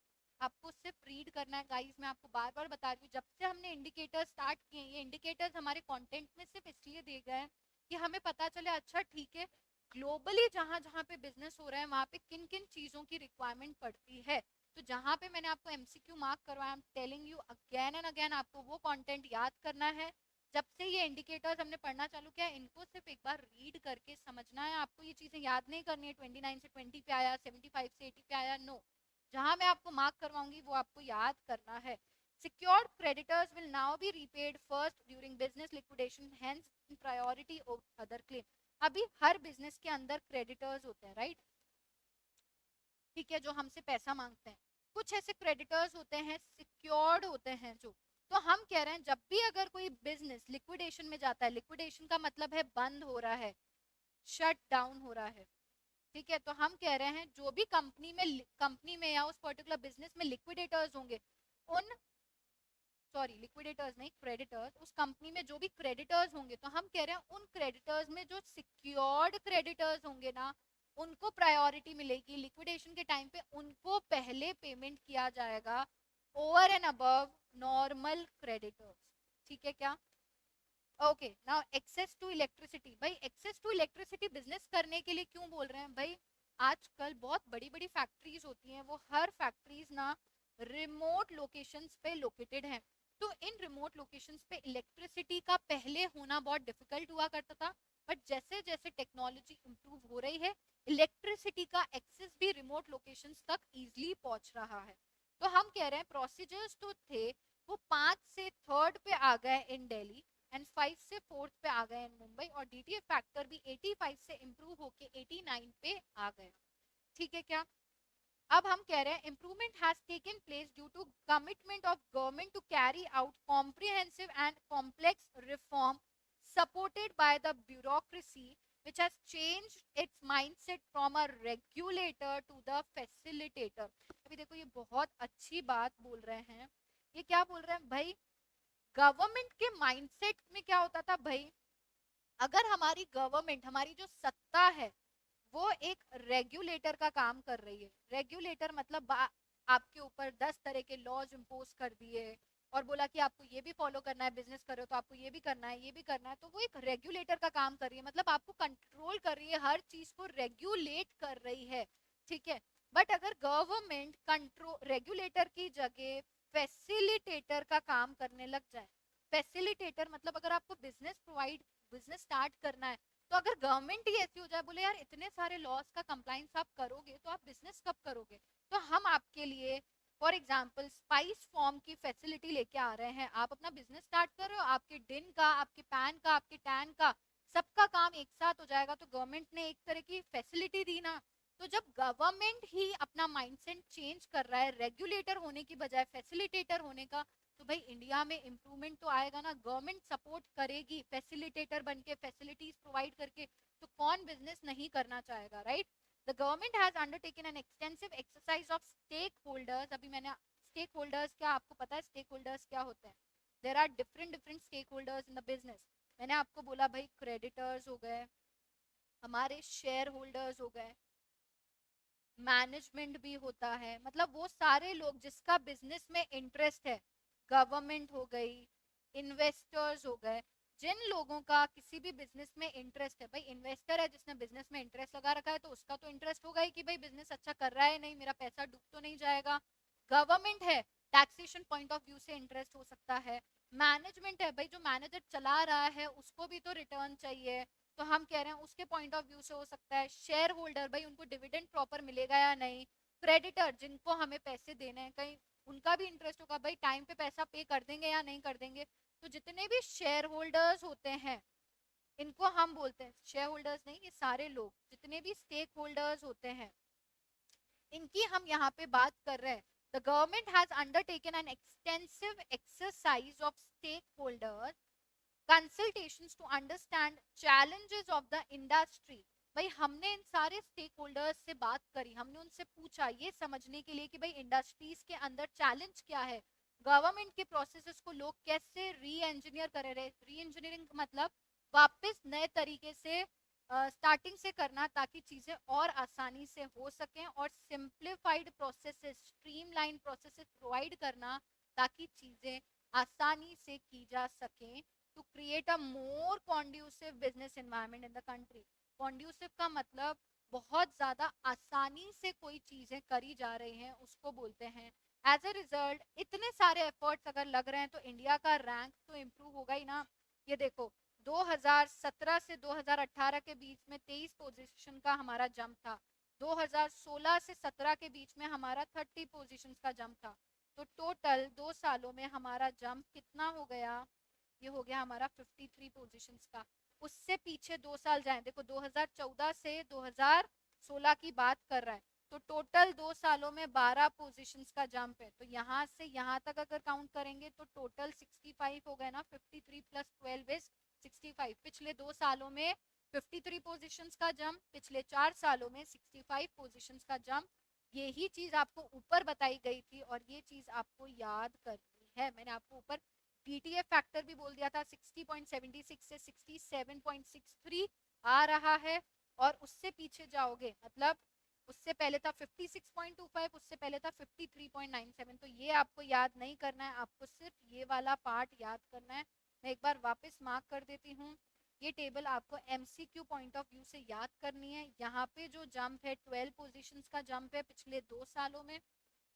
आपको सिर्फ रीड करना है गाइस, मैं आपको बार बार बता रही हूँ, जब से हमने इंडिकेटर्स स्टार्ट किए, ये इंडिकेटर्स हमारे कंटेंट में सिर्फ इसलिए दिए गए हैं कि हमें पता चले अच्छा ठीक है ग्लोबली जहाँ जहाँ पे बिजनेस हो रहा है वहाँ पे किन किन चीज़ों की रिक्वायरमेंट पड़ती है। तो जहाँ पे मैंने आपको एमसीक्यू मार्क करवाया, I am telling you again and again, आपको वो कंटेंट याद करना है। जब से ये इंडिकेटर्स हमने पढ़ना चालू किया इनको सिर्फ एक बार रीड करके समझना है, आपको ये चीज़ें याद नहीं करनी है 29 से 20 पे आया, 75 से 80 पे आया, नो। जहाँ मैं आपको मार्क करवाऊंगी वो आपको याद करना है। Secured creditors will now be repaid first during business liquidation, hence priority over other claim। अभी हर बिजनेस के अंदर क्रेडिटर्स होते हैं, राइट? ठीक है, जो हमसे पैसा मांगते हैं। कुछ ऐसे क्रेडिटर्स होते हैं सिक्योर्ड होते हैं, जो तो हम कह रहे हैं जब भी अगर कोई बिजनेस लिक्विडेशन में जाता है, लिक्विडेशन का मतलब है बंद हो रहा है, शट डाउन हो रहा है, ठीक है, तो हम कह रहे हैं जो भी कंपनी में या उस पर्टिकुलर बिजनेस में लिक्विडेटर्स होंगे, उन सॉरी लिक्विडेटर्स नहीं, क्रेडिटर्स, उस कंपनी में जो भी क्रेडिटर्स होंगे, तो हम कह रहे हैं उन क्रेडिटर्स में जो सिक्योर्ड क्रेडिटर्स होंगे ना, उनको प्रायोरिटी मिलेगी लिक्विडेशन के टाइम पे, उनको पहले पेमेंट किया जाएगा over and above normal creditors, ठीक है क्या? Okay, now access to electricity. भाई एक्सेस टू इलेक्ट्रिसिटी बिजनेस करने के लिए क्यों बोल रहे हैं भाई? आजकल बहुत बड़ी बड़ी फैक्ट्रीज होती हैं, वो हर फैक्ट्रीज ना रिमोट लोकेशंस पे लोकेटेड हैं, तो इन रिमोट लोकेशंस पे इलेक्ट्रिसिटी का पहले होना बहुत डिफिकल्ट हुआ करता था, बट जैसे जैसे टेक्नोलॉजी इंप्रूव हो रही है, इलेक्ट्रिसिटी का एक्सेस भी रिमोट लोकेशंस तक इजीली पहुंच रहा है। तो हम कह रहे हैं प्रोसीजर्स तो थे वो 5 से 3rd पे आ गए इन दिल्ली, एंड 5 से 4th पे आ गए इन मुंबई, और डीटीएफ फैक्टर भी 85 से इम्प्रूव होके 89 पे आ गया, ठीक है क्या? अब हम कह रहे हैं improvement has taken place due to commitment of government to carry out comprehensive and complex reform supported by the bureaucracy which has changed its mindset from a regulator to the facilitator। अभी देखो ये बहुत अच्छी बात बोल रहे हैं, ये क्या बोल रहे हैं भाई? गवर्नमेंट के माइंडसेट में क्या होता था भाई, अगर हमारी गवर्नमेंट, हमारी जो सत्ता है, वो एक रेगुलेटर का काम कर रही है, रेगुलेटर मतलब आपके ऊपर 10 तरह के लॉज इम्पोज कर दिए और बोला कि आपको ये भी फॉलो करना है, बिजनेस कर रहे हो तो आपको ये भी करना है, ये भी करना है, तो वो एक रेगुलेटर का काम कर रही है, मतलब आपको कंट्रोल कर रही है, हर चीज को रेगुलेट कर रही है, ठीक है। बट अगर गवर्नमेंट कंट्रोल रेगुलेटर की जगह फैसिलिटेटर का काम करने लग जाए, फैसिलिटेटर मतलब अगर आपको बिजनेस स्टार्ट करना है, तो अगर गवर्नमेंट ही ऐसी हो जाए, बोले यार इतने सारे लॉस का कंप्लाइंस आप करोगे तो आप बिजनेस कब करोगे, तो हम आपके लिए फॉर एग्जाम्पल स्पाइस फॉर्म की फैसिलिटी लेके आ रहे हैं, आप अपना बिजनेस स्टार्ट कर रहे हो, आपके डिन का, आपके पैन का, आपके टैन का, सबका काम एक साथ हो जाएगा, तो गवर्नमेंट ने एक तरह की फैसिलिटी दी ना। तो जब गवर्नमेंट ही अपना माइंडसेट चेंज कर रहा है, रेगुलेटर होने की बजाय फैसिलिटेटर होने का, तो भाई इंडिया में इम्प्रूवमेंट तो आएगा ना, गवर्नमेंट सपोर्ट करेगी फैसिलिटेटर बन के, फैसिलिटीज प्रोवाइड करके, तो कौन बिजनेस नहीं करना चाहेगा, right? The government has undertaken an extensive exercise of stake holders. अभी मैंने स्टेक होल्डर्स क्या, आपको पता है स्टेक होल्डर्स क्या होते हैं? There are different different stake holders in the business. मैंने आपको बोला भाई क्रेडिटर्स हो गए, हमारे शेयर होल्डर्स हो गए, मैनेजमेंट भी होता है, मतलब वो सारे लोग जिसका बिजनेस में इंटरेस्ट है, गवर्नमेंट हो गई, इन्वेस्टर्स हो गए, जिन लोगों का किसी भी बिजनेस में इंटरेस्ट है, भाई इन्वेस्टर है जिसने बिजनेस में इंटरेस्ट लगा रखा है, तो उसका तो इंटरेस्ट होगा ही कि भाई बिजनेस अच्छा कर रहा है नहीं, मेरा पैसा डूब तो नहीं जाएगा। गवर्नमेंट है, टैक्सेशन पॉइंट ऑफ व्यू से इंटरेस्ट हो सकता है। मैनेजमेंट है, भाई जो मैनेजर चला रहा है उसको भी तो रिटर्न चाहिए, तो हम कह रहे हैं उसके पॉइंट ऑफ व्यू से हो सकता है। शेयर होल्डर, भाई उनको डिविडेंड प्रॉपर मिलेगा या नहीं। क्रेडिटर, जिनको हमें पैसे देने हैं, कहीं उनका भी इंटरेस्ट होगा, भाई टाइम पे पैसा पे कर देंगे या नहीं कर देंगे। तो जितने भी शेयर होल्डर्स होते हैं, इनको हम बोलते हैं शेयर होल्डर्स नहीं, ये सारे लोग जितने भी स्टेक होल्डर्स होते हैं, इनकी हम यहाँ पे बात कर रहे हैं। The government has undertaken an extensive exercise of stake holders consultations to understand challenges of the industry. भाई हमने इन सारे स्टेक होल्डर्स से बात करी, हमने उनसे पूछा ये समझने के लिए कि भाई इंडस्ट्रीज के अंदर चैलेंज क्या है, गवर्नमेंट के प्रोसेसेस को लोग कैसे री इंजीनियर कर रहे हैं। री इंजीनियरिंग मतलब वापस नए तरीके से स्टार्टिंग से करना, ताकि चीजें और आसानी से हो सकें, और simplified processes, streamline processes provide करना, ताकि चीजें आसानी से की जा सकें, to create a more conducive business environment in the country. Conducive का मतलब बहुत ज्यादा आसानी से कोई चीजें करी जा रही हैं, उसको बोलते हैं। एज अ रिजल्ट इतने सारे एफर्ट्स अगर लग रहे हैं, तो इंडिया का रैंक तो इम्प्रूव होगा ही ना। ये देखो 2017 से 2018 के बीच में 23 पोजीशन का हमारा जंप था, 2016 से 17 के बीच में हमारा 30 पोजीशन का जंप था, तो टोटल 2 सालों में हमारा जंप कितना हो गया? ये हो गया हमारा 53 पोजीशंस का। उससे पीछे 2 साल जाए, देखो 2014 से 2016 की बात कर रहा है, तो टोटल 2 सालों में 12 पोजीशंस का जंप है। तो यहाँ से यहाँ तक अगर काउंट करेंगे तो टोटल 65 हो गए ना, 53 प्लस 12 इज 65। पिछले 2 सालों में 53 पोजीशंस का जंप, पिछले 4 सालों में 65 पोजीशंस का जंप। यही चीज आपको ऊपर बताई गई थी और ये चीज आपको याद करनी है। मैंने आपको ऊपर DTF फैक्टर भी बोल दिया था, 60.76 से 67.63 आ रहा है। और उससे पीछे जाओगे, मतलब उससे पहले था 56.25, उससे पहले था 53.97। तो ये आपको याद नहीं करना है, आपको सिर्फ ये वाला पार्ट याद करना है। मैं एक बार वापस मार्क कर देती हूँ। ये टेबल आपको MCQ पॉइंट ऑफ व्यू से याद करनी है। यहाँ पे जो जंप है 12 पोजीशंस का जंप है पिछले 2 सालों में,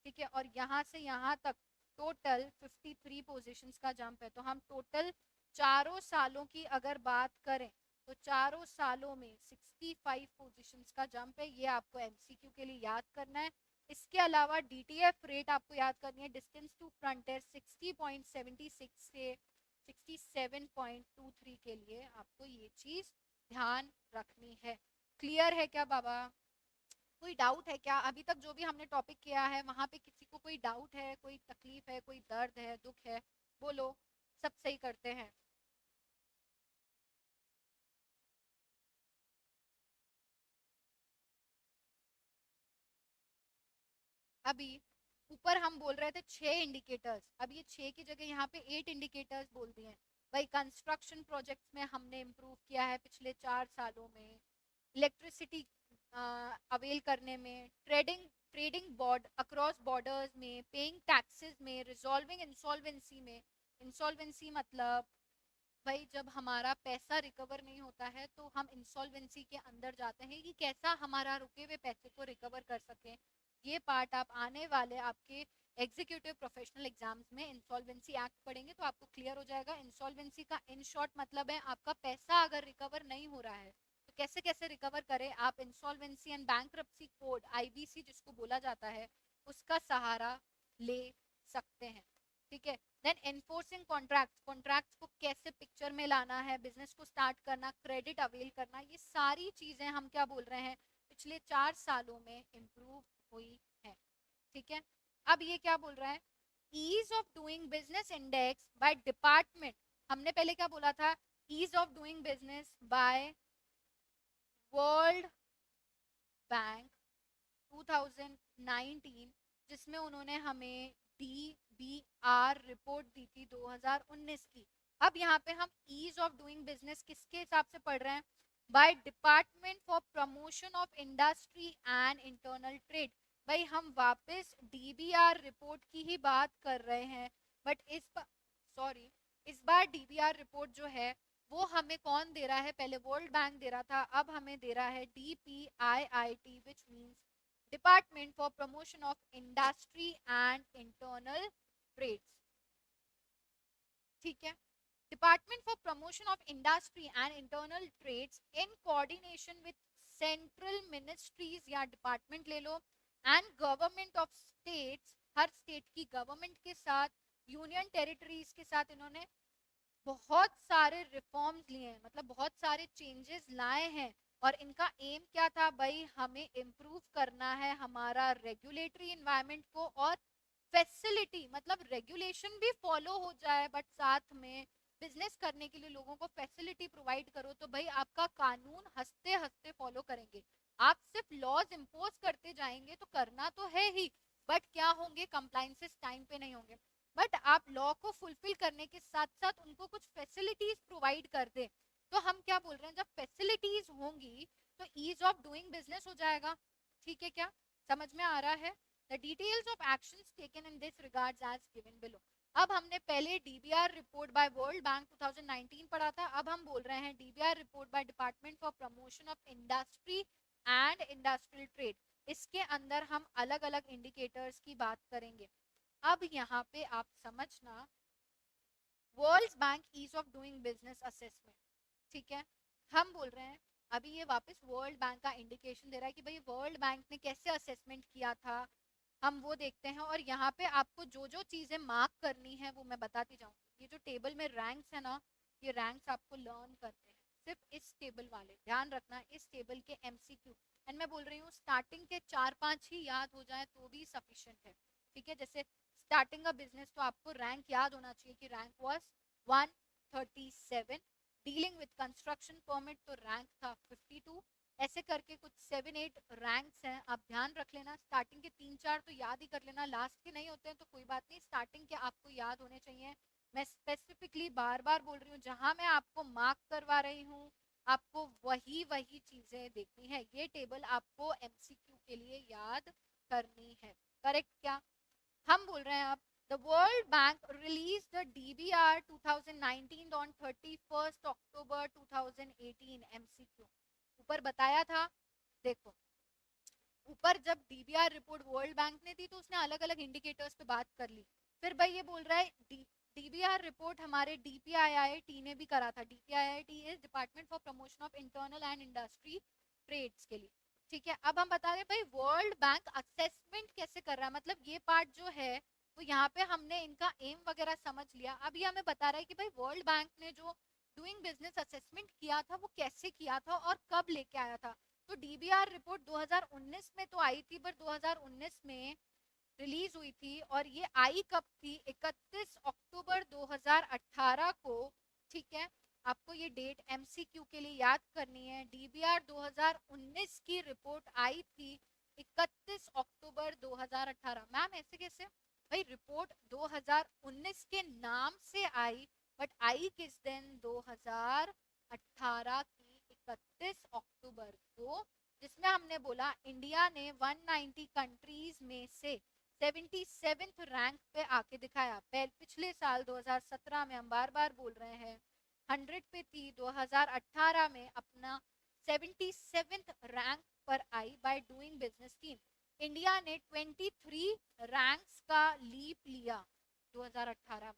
ठीक है। और यहाँ से यहाँ तक टोटल 53 पोजीशंस का जंप है। तो हम टोटल चारों सालों की अगर बात करें तो चारों सालों में 65 पोजीशंस का जंप है। ये आपको MCQ के लिए याद करना है। इसके अलावा DTF रेट आपको याद करनी है, डिस्टेंस टू फ्रंटियर 60.76 से 67.23 के लिए आपको ये चीज ध्यान रखनी है। क्लियर है क्या बाबा? कोई डाउट है क्या? अभी तक जो भी हमने टॉपिक किया है वहां पे किसी को कोई डाउट है, कोई तकलीफ है, कोई दर्द है, दुख है? बोलो, सब सही करते हैं। अभी ऊपर हम बोल रहे थे 6 इंडिकेटर्स, अब ये 6 की जगह यहाँ पे 8 इंडिकेटर्स बोल दिए हैं। भाई कंस्ट्रक्शन प्रोजेक्ट्स में हमने इम्प्रूव किया है पिछले 4 सालों में, इलेक्ट्रिसिटी अवेल करने में, trading trading board across borders में, पेइंग टैक्सेस में, रिजॉल्विंग इंसॉल्वेंसी में। इंसॉल्वेंसी मतलब भाई जब हमारा पैसा रिकवर नहीं होता है तो हम इंसॉल्वेंसी के अंदर जाते हैं कि कैसा हमारा रुके हुए पैसे को रिकवर कर सकें। ये पार्ट आप आने वाले आपके एग्जीक्यूटिव प्रोफेशनल एग्जाम्स में इंसॉल्वेंसी एक्ट पढ़ेंगे तो आपको क्लियर हो जाएगा। इंसॉल्वेंसी का इन शॉर्ट मतलब है आपका पैसा अगर रिकवर नहीं हो रहा है तो कैसे कैसे रिकवर करें आप। Insolvency and bankruptcy code IBC जिसको बोला जाता है उसका सहारा ले सकते हैं, ठीक है। देन एनफोर्सिंग कॉन्ट्रैक्ट्स, कॉन्ट्रैक्ट्स को कैसे पिक्चर में लाना है, बिजनेस को स्टार्ट करना, क्रेडिट अवेल करना, ये सारी चीजें हम क्या बोल रहे हैं पिछले 4 सालों में इम्प्रूव हुई है, ठीक है। अब ये क्या बोल रहा है, ease of doing business index by department. हमने पहले क्या बोला था, ease of doing business by world bank 2019, जिसमें उन्होंने हमें DBR रिपोर्ट दी थी 2019 की। अब यहाँ पे हम ईज ऑफ डूइंग बिजनेस किसके हिसाब से पढ़ रहे हैं, bye department for promotion of industry and internal trade. भाई हम वापस DBR रिपोर्ट की ही बात कर रहे हैं, बट इस बार DBR रिपोर्ट जो है वो हमें कौन दे रहा है, पहले वर्ल्ड बैंक दे रहा था, अब हमें दे रहा है DPIIT which means department for promotion of industry and internal trades, ठीक है। Department for promotion of industry and internal trades in coordination with central ministries या डिपार्टमेंट ले लो, एंड गवर्नमेंट ऑफ स्टेट्स, हर स्टेट की गवर्नमेंट के साथ, union territories के साथ इन्होंने बहुत सारे रिफॉर्म्स लिए हैं, मतलब बहुत सारे चेंजेस लाए हैं। और इनका एम क्या था भाई, हमें इम्प्रूव करना है हमारा रेगुलेटरी इन्वायरमेंट को, और फैसिलिटी मतलब रेगुलेशन भी फॉलो हो जाए बट साथ में बिजनेस करने के लिए लोगों को फैसिलिटी प्रोवाइड करो। तो भाई आपका कानून हंसते हंसते फॉलो करेंगे। आप सिर्फ लॉज इम्पोज करते जाएंगे तो करना तो है ही, बट क्या होंगे, कंप्लाइंसेस टाइम पे नहीं होंगे। बट आप लॉ को फुलफिल करने के साथ साथ उनको कुछ फैसिलिटीज प्रोवाइड कर दे। तो हम क्या बोल रहे हैं, जब फैसिलिटीज होंगी तो ईज ऑफ डूइंग बिजनेस हो जाएगा, ठीक है। क्या समझ में आ रहा है? The details of actions taken in this regards as given below. अब हमने पहले DBR report by world bank 2019 पढ़ा था, अब हम बोल रहे हैं DBR report by department for promotion of industry and industrial trade. इसके अंदर हम अलग अलग इंडिकेटर्स की बात करेंगे। अब यहाँ पे आप समझना, world bank ease of doing business assessment, ठीक है। हम बोल रहे हैं अभी ये वापस वर्ल्ड बैंक का इंडिकेशन दे रहा है कि भाई वर्ल्ड बैंक ने कैसे असेसमेंट किया था, हम वो देखते हैं। और यहाँ पे आपको जो जो चीजें मार्क करनी है वो मैं बताती जाऊंगी। ये जो टेबल में रैंक्स है ना, ये रैंक्स आपको लर्न करते हैं, सिर्फ इस टेबल वाले ध्यान रखना, इस टेबल के एमसीक्यू। एंड मैं बोल रही हूँ स्टार्टिंग के 4-5 ही याद हो जाए तो भी सफिशिएंट है, ठीक है। जैसे स्टार्टिंग का बिजनेस तो आपको रैंक याद होना चाहिए कि rank was 137, dealing with construction permit तो रैंक था 52। ऐसे करके कुछ 7-8 रैंक्स हैं, आप ध्यान रख लेना। स्टार्टिंग के 3-4 तो याद ही कर लेना, लास्ट के नहीं होते हैं तो कोई बात नहीं, स्टार्टिंग के आपको याद होने चाहिए। मैं स्पेसिफिकली बार बार बोल रही हूँ, जहां मैं आपको मार्क करवा रही हूँ आपको वही वही चीजें देखनी है। ये टेबल आपको एमसीक्यू के लिए याद करनी है, करेक्ट क्या? हम बोल रहे हैं अब the world bank release the DBR 2019 on 31 October 2018 MCQ. ऊपर बताया था, देखो ऊपर जब डीबीआर रिपोर्ट वर्ल्ड बैंक ने दी तो उसने अलग अलग इंडिकेटर्स पे बात कर ली। फिर भाई ये बोल रहा है डीबीआर रिपोर्ट हमारे डीपीआईआईटी ने भी करा था। DPIIT is department for promotion of internal and industry trades के लिए, ठीक है। अब हम बता रहे हैं भाई वर्ल्ड बैंक असेसमेंट कैसे कर रहा है, मतलब ये पार्ट जो है तो यहाँ पे हमने इनका एम वगैरह समझ लिया। अब ये हमें बता रहा है कि भाई वर्ल्ड बैंक ने जो डूइंग बिजनेस असेसमेंट किया था वो कैसे किया था और कब लेके आया था। तो डीबीआर रिपोर्ट 2019 में तो आई थी, पर 2019 में रिलीज हुई थी और ये आई कब थी? 31 अक्टूबर 2018 को, ठीक है। आपको ये डेट एमसीक्यू के लिए याद करनी है। डीबीआर 2019 की रिपोर्ट आई थी 31 अक्टूबर 2018। मैम ऐसे कैसे? भाई रिपोर्ट 2019 के नाम से आई, बट आई किस दिन? 2018 की 31 अक्टूबर को, जिसमें हमने बोला इंडिया ने 190 कंट्रीज में से 77th रैंक पे आके दिखाया। पिछले साल 2017 में हम बार बार बोल रहे हैं 100 पे थी, 2018 में अपना 77th रैंक पर आई by doing business team. India ने 23 रैंक्स का लीप लिया 2018 में।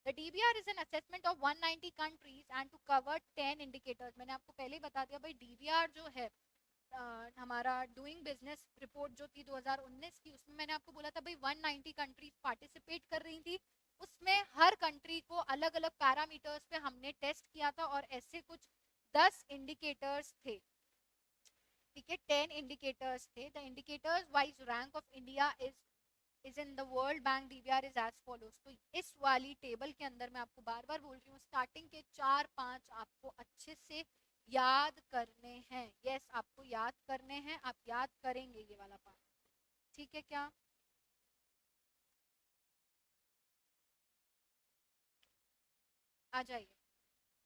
The DBR is an assessment of 190 countries and to cover 10 indicators। मैंने आपको पहले ही बता दिया भाई DBR जो है हमारा डूइंग बिजनेस रिपोर्ट जो थी 2019 की, उसमें मैंने आपको बोला था भाई 190 कंट्रीज पार्टिसिपेट कर रही थी। उसमें हर कंट्री को अलग अलग पैरामीटर्स पे हमने टेस्ट किया था और ऐसे कुछ 10 इंडिकेटर्स थे, ठीक है। 10 इंडिकेटर्स थे। The indicators wise rank of India is in the world bank DBR is as follows. तो इस वाली टेबल के अंदर मैं आपको बार बार बोल रही हूँ स्टार्टिंग के 4-5 आपको अच्छे से याद करने हैं। यस आपको याद करने हैं, आप याद करेंगे ये वाला पार्ट, ठीक है क्या? आ जाइए।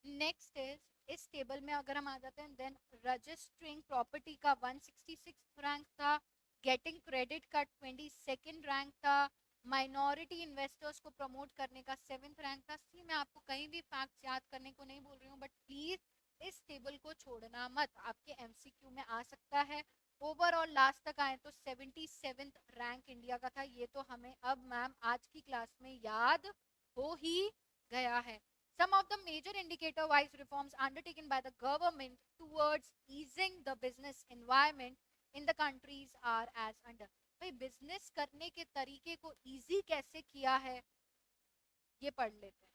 नेक्स्ट इज, इस टेबल में अगर हम आ जाते हैं, देन रजिस्टरिंग प्रॉपर्टी का 166 रैंक था, गेटिंग क्रेडिट का 22nd रैंक था, माइनॉरिटी इन्वेस्टर्स को प्रमोट करने का 7th रैंक था। सी मैं आपको कहीं भी फैक्ट्स याद करने को नहीं बोल रही हूँ, बट प्लीज इस टेबल को छोड़ना मत, आपके एमसीक्यू में आ सकता है। ओवरऑल लास्ट तक आए तो 77th रैंक इंडिया का था। ये तो हमें अब मैम आज की क्लास में याद हो ही गया है। Some of the major indicator-wise reforms undertaken by the government towards easing the business environment in the countries are as under। भाई बिजनेस करने के तरीके को इजी कैसे किया है ये पढ़ लेते हैं।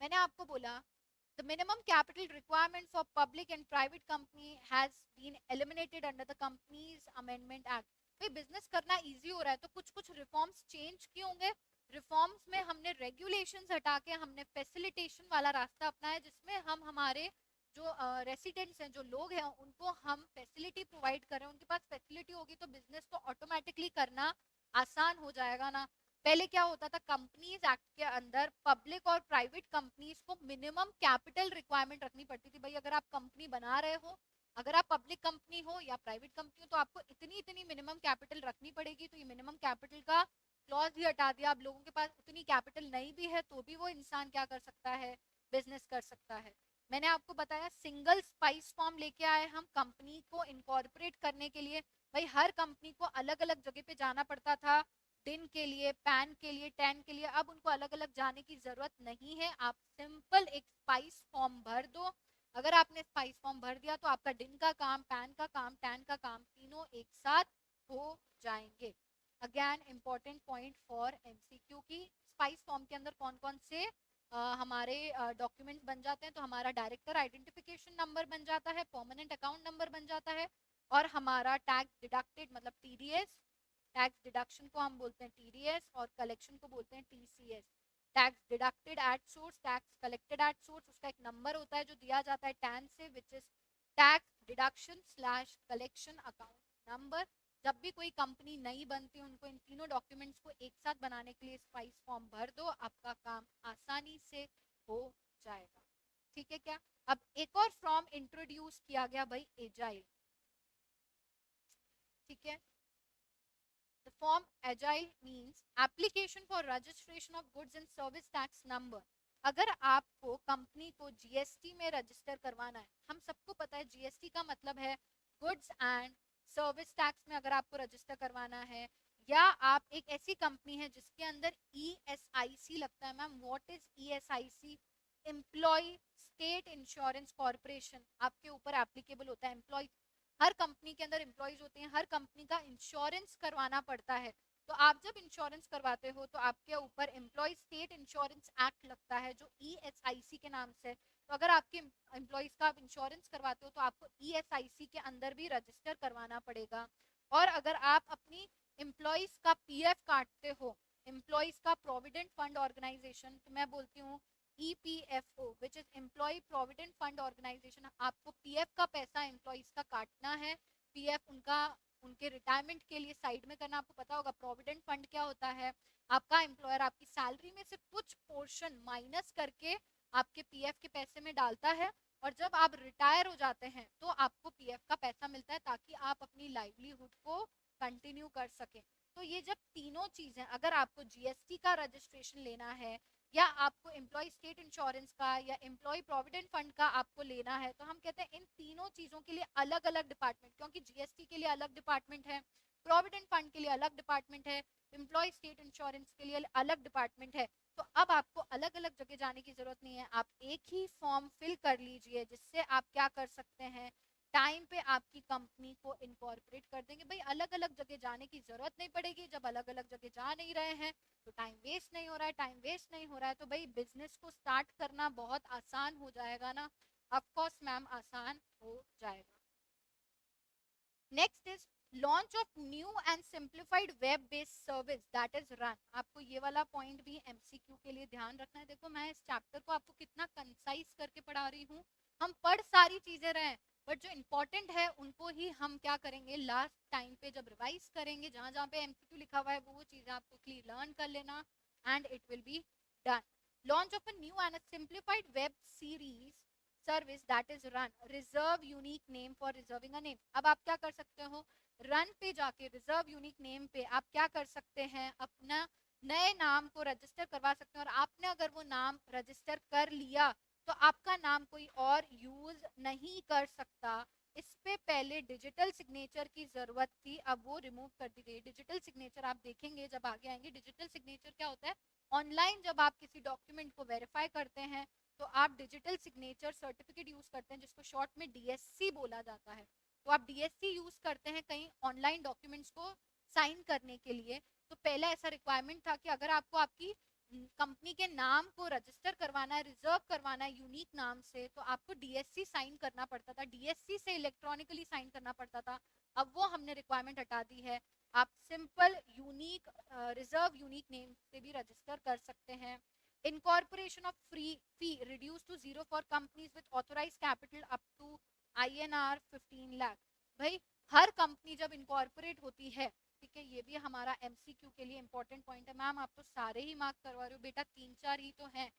मैंने आपको बोला the minimum capital requirement for public and private company has been eliminated under the Companies Amendment Act। भाई बिजनेस करना इजी हो रहा है तो कुछ कुछ रिफॉर्म्स चेंज क्यों होंगे? रिफॉर्म्स में हमने रेगुलेशंस हटा के हमने फैसिलिटेशन वाला रास्ता अपनाया, जिसमें हम हमारे जो रेसिडेंट्स हैं, जो लोग हैं, उनको हम फैसिलिटी प्रोवाइड करें। उनके पास फैसिलिटी होगी तो बिजनेस तो ऑटोमेटिकली करना आसान हो जाएगा ना। पहले क्या होता था, कंपनीज एक्ट के अंदर पब्लिक और प्राइवेट कंपनीज को मिनिमम कैपिटल रिक्वायरमेंट रखनी पड़ती थी। भाई अगर आप कंपनी बना रहे हो, अगर आप पब्लिक कंपनी हो या प्राइवेट कंपनी हो, तो आपको इतनी इतनी मिनिमम कैपिटल रखनी पड़ेगी। तो ये मिनिमम कैपिटल का क्लॉज भी हटा दिया। अब लोगों के पास उतनी कैपिटल नहीं भी है तो भी वो इंसान क्या कर सकता है? बिजनेस कर सकता है। मैंने आपको बताया सिंगल स्पाइस फॉर्म लेके आए हम कंपनी को इनकॉर्पोरेट करने के लिए। भाई हर कंपनी को अलग अलग जगह पे जाना पड़ता था, दिन के लिए, पैन के लिए, टैन के लिए। अब उनको अलग अलग जाने की जरूरत नहीं है, आप सिंपल एक स्पाइस फॉर्म भर दो। अगर आपने स्पाइस फॉर्म भर दिया तो आपका दिन का काम, पैन का काम, टैन का काम तीनों एक साथ हो जाएंगे। Again important point for MCQ की स्पाइस फॉर्म के अंदर कौन कौन से हमारे डॉक्यूमेंट्स बन जाते हैं, तो हमारा डायरेक्टर आइडेंटिफिकेशन नंबर बन जाता है, परमानेंट अकाउंट नंबर बन जाता है, और हमारा टैक्स डिडक्टेड मतलब टीडीएस, टैक्स डिडक्शन को हम बोलते हैं टीडीएस और कलेक्शन को बोलते हैं TCS. Tax deducted at source, tax collected at source, उसका एक नंबर होता है जो दिया जाता है टैन से, which is tax deduction slash collection account number. जब भी कोई कंपनी नई बनती है, उनको इन तीनों डॉक्यूमेंट्स को एक साथ बनाने के लिए स्पाइस फॉर्म भर दो, आपका काम आसानी से हो जाएगा। ठीक है क्या? अब एक और फॉर्म इंट्रोड्यूस किया गया भाई, एजाइल। ठीक है, the form agile means application for registration of goods and service tax number। अगर आपको कंपनी को जीएसटी में रजिस्टर करवाना है, हम सबको पता है जीएसटी का मतलब है गुड्स एंड सर्विस टैक्स में अगर आपको रजिस्टर करवाना है, या आप एक ऐसी कंपनी है जिसके अंदर ईएसआईसी लगता है। Ma'am what is ESIC? Employ state insurance corporation आपके ऊपर एप्लीकेबल होता है। एम्प्लॉय, हर कंपनी के अंदर एम्प्लॉयज होते हैं, हर कंपनी का इंश्योरेंस करवाना पड़ता है। तो आप जब इंश्योरेंस करवाते हो तो आपके ऊपर एम्प्लॉय स्टेट इंश्योरेंस एक्ट लगता है जो ईएसआईसी के नाम से। तो अगर आपके एम्प्लॉयज का आप इंश्योरेंस करवाते हो तो आपको ईएसआईसी के अंदर भी रजिस्टर करवाना पड़ेगा। और अगर आप अपनी एम्प्लॉयज का पीएफ काटते हो, एम्प्लॉयज का प्रोविडेंट फंड ऑर्गेनाइजेशन, तो मैं बोलती हूँ EPFO which is employ provident fund organization, आपको पीएफ का पैसा एम्प्लॉयज का काटना है। पीएफ उनका उनके रिटायरमेंट के लिए साइड में करना। आपको पता होगा प्रोविडेंट फंड क्या होता है, आपका एम्प्लॉयर आपकी सैलरी में से कुछ पोर्शन माइनस करके आपके पीएफ के पैसे में डालता है, और जब आप रिटायर हो जाते हैं तो आपको पीएफ का पैसा मिलता है ताकि आप अपनी लाइवलीहुड को कंटिन्यू कर सकें। तो ये जब तीनों चीजें, अगर आपको जीएसटी का रजिस्ट्रेशन लेना है, या आपको एम्प्लॉय स्टेट इंश्योरेंस का या एम्प्लॉय प्रोविडेंट फंड का आपको लेना है, तो हम कहते हैं इन तीनों चीजों के लिए अलग अलग डिपार्टमेंट, क्योंकि जीएसटी के लिए अलग डिपार्टमेंट है, प्रोविडेंट फंड के लिए अलग डिपार्टमेंट है, एम्प्लॉय स्टेट इंश्योरेंस के लिए अलग डिपार्टमेंट है। तो अब आपको अलग अलग जगह जाने की जरूरत नहीं है, आप एक ही फॉर्म फिल कर लीजिए, जिससे आप क्या कर सकते हैं, टाइम पे आपकी कंपनी को इनकॉर्पोरेट कर देंगे। भाई अलग अलग जगह जाने की जरूरत नहीं पड़ेगी। जब अलग अलग जगह जा नहीं रहे हैं तो टाइम वेस्ट नहीं हो रहा है, टाइम वेस्ट नहीं हो रहा है तो भाई बिजनेस को स्टार्ट करना बहुत आसान हो जाएगा ना। ऑफ कोर्स मैम आसान हो जाएगा। Next is launch of new and simplified web based service that is run. आपको ये वाला पॉइंट भी एमसीक्यू के लिए ध्यान रखना है। देखो मैं इस चैप्टर को आपको कितना कंसाइज करके पढ़ा रही हूँ। हम पढ़ सारी चीजें रहे हैं, बट जो इम्पोर्टेंट है उनको ही हम क्या करेंगे, लास्ट टाइम पे जब रिवाइज करेंगे, जहां जहां पे एमसीक्यू लिखा हुआ है वो चीजें आप क्विकली लर्न कर लेना and it will be done. Launch of a new and simplified web series service that is run, reserve unique name for reserving a name. अब आप क्या कर सकते हो, रन पे जाके रिजर्व यूनिक नेम पे आप क्या कर सकते हैं, अपना नए नाम को रजिस्टर करवा सकते हैं। और आपने अगर वो नाम रजिस्टर कर लिया तो आपका नाम कोई और यूज नहीं कर सकता। इस पे पहले डिजिटल सिग्नेचर की जरूरत थी, अब वो रिमूव कर दी गई। डिजिटल सिग्नेचर आप देखेंगे जब आगे आएंगे, डिजिटल सिग्नेचर क्या होता है, ऑनलाइन जब आप किसी डॉक्यूमेंट को वेरीफाई करते हैं तो आप डिजिटल सिग्नेचर सर्टिफिकेट यूज करते हैं, जिसको शॉर्ट में डीएससी बोला जाता है। तो आप डीएससी यूज करते हैं कहीं ऑनलाइन डॉक्यूमेंट्स को साइन करने के लिए। तो पहले ऐसा रिक्वायरमेंट था कि अगर आपको आपकी कंपनी के नाम को रजिस्टर करवाना है, रिजर्व करवाना है यूनिक नाम से, तो आपको डीएससी साइन करना पड़ता था, डीएससी से इलेक्ट्रॉनिकली साइन करना पड़ता था। अब वो हमने रिक्वायरमेंट हटा दी है, आप simple unique reserve unique name से भी रजिस्टर कर सकते हैं। Incorporation of free fee reduced to zero for companies with authorized capital up to INR 15 lakh। भाई हर कंपनी जब इनकॉर्पोरेट होती है, ठीक है, ये भी हमारा एमसीक्यू के लिए इंपॉर्टेंट पॉइंट है। मैम आप तो सारे ही मार्क करवा रहे हो बेटा, 3-4 ही तो हैं,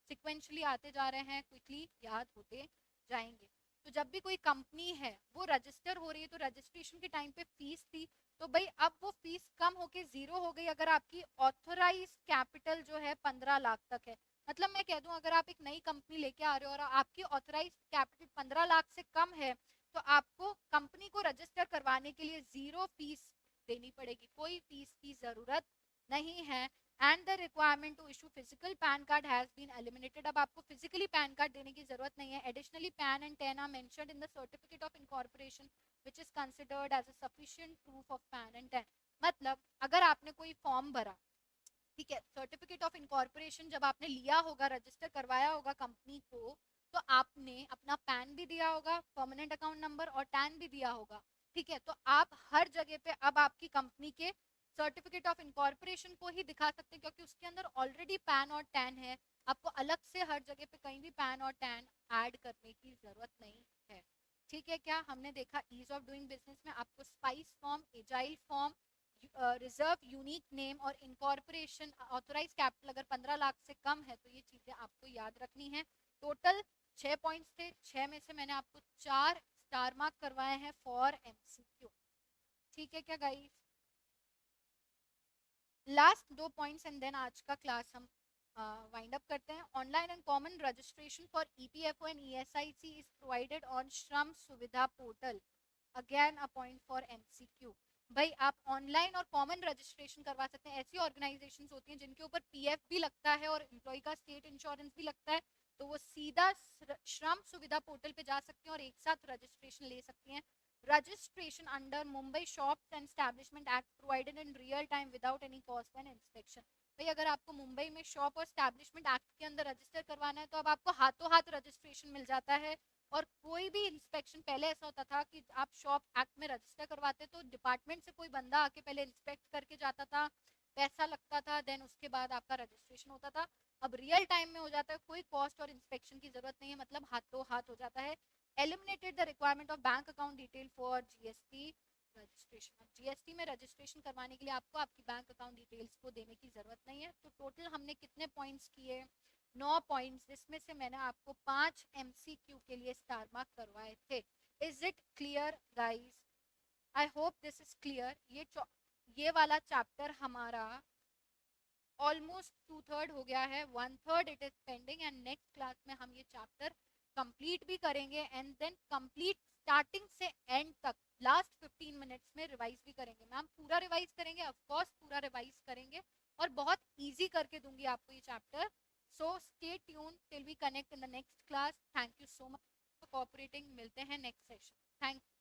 सिक्वेंशली आते जा रहे हैं, क्विकली याद होते जाएंगे। तो जब भी कोई कंपनी है वो रजिस्टर हो रही है, तो रजिस्ट्रेशन के टाइम पे फीस थी, तो भाई अब वो फीस कम होके 0 हो गई अगर आपकी ऑथोराइज कैपिटल जो है 15 लाख तक है। मतलब मैं कह दूं अगर आप एक नई कंपनी लेके आ रहे हो और आपकी ऑथोराइज कैपिटल 15 लाख से कम है, तो आपको कंपनी को रजिस्टर करवाने के लिए 0 फीस देनी पड़ेगी, कोई फीस की जरूरत नहीं है। And the requirement to issue physical PAN card has been eliminated. अब आपको फिजिकली पैन कार्ड देने की जरूरत नहीं है। Additionally PAN and TAN are mentioned in the certificate of incorporation which is considered as a sufficient proof of PAN and TAN। मतलब अगर आपने कोई फॉर्म भरा, ठीक है, सर्टिफिकेट ऑफ इनकॉर्पोरेशन जब आपने लिया होगा, रजिस्टर करवाया होगा कंपनी को, तो आपने अपना पैन भी दिया होगा, परमानेंट अकाउंट नंबर और टैन भी दिया होगा। ठीक है, तो आप हर जगह पे अब आपकी कंपनी के सर्टिफिकेट ऑफ इनकॉर्पोरेशन को ही दिखा सकते हैं, क्योंकि उसके अंदर ऑलरेडी पैन और टैन है। आपको अलग से हर जगह पे कहीं भी पैन और टैन ऐड करने की जरूरत नहीं है। ठीक है, क्या हमने देखा ईज ऑफ डूइंग बिजनेस में आपको spice form, agile form, reserve unique name और इनकॉर्पोरेशन, ऑथोराइज कैपिटल अगर 15 लाख से कम है तो ये चीजें आपको याद रखनी है। टोटल 6 पॉइंट्स थे, 6 में से मैंने आपको 4 स्टार मार्क करवाए हैं फॉर एमसीक्यू। ठीक है क्या guys? Last 2 points and then आज का क्लास हम वाइंड अप करते हैं। Online and common registration for EPFO and ESIC is provided on Shram Suvidha portal. Again a point for MCQ. भाई आप ऑनलाइन और कॉमन रजिस्ट्रेशन करवा सकते हैं। ऐसी ऑर्गेनाइजेशंस होती हैं जिनके ऊपर पीएफ भी लगता है और एम्प्लॉय का स्टेट इंश्योरेंस भी लगता है, तो वो सीधा श्रम सुविधा पोर्टल पे जा सकते हैं और एक साथ रजिस्ट्रेशन ले सकती हैं। Registration under Mumbai Shops and Establishment Act provided in real time without any cost and inspection। भाई अगर आपको मुंबई में शॉप और स्टैब्लिशमेंट एक्ट के अंदर रजिस्टर करवाना है तो अब आपको हाथों हाथ रजिस्ट्रेशन मिल जाता है, और कोई भी इंस्पेक्शन, पहले ऐसा होता था कि आप शॉप एक्ट में रजिस्टर करवाते तो डिपार्टमेंट से कोई बंदा आके पहले इंस्पेक्ट करके जाता था, पैसा लगता था, देन उसके बाद आपका रजिस्ट्रेशन होता था। अब रियल टाइम में हो जाता है, कोई कॉस्ट और इंस्पेक्शन की जरूरत नहीं है, मतलब हाथों हाथ हो जाता है। eliminated the requirement of bank account detail for GST registration. GST में रजिस्ट्रेशन करवाने के लिए आपको आपकी बैंक अकाउंट डिटेल्स को देने की जरूरत नहीं है। तो टोटल हमने कितने पॉइंट्स किए? 9 पॉइंट्स, जिसमें से मैंने आपको 5 एमसीक्यू के लिए स्टार मार्क करवाए थे। Is it clear guys? I hope this is clear. ये वाला चैप्टर हमारा ऑलमोस्ट 2/3 हो गया है, 1/3 it is pending, and next class में हम ये चैप्टर कंप्लीट भी करेंगे एंड देन कंप्लीट स्टार्टिंग से एंड तक लास्ट 15 मिनट्स में रिवाइज भी करेंगे। मैम पूरा रिवाइज करेंगे, ऑफ कोर्स पूरा रिवाइज करेंगे, और बहुत इजी करके दूंगी आपको ये chapter. So stay tune till we connect in the next class. Thank you so much for cooperating. मिलते हैं नेक्स्ट सेशन। Thank you.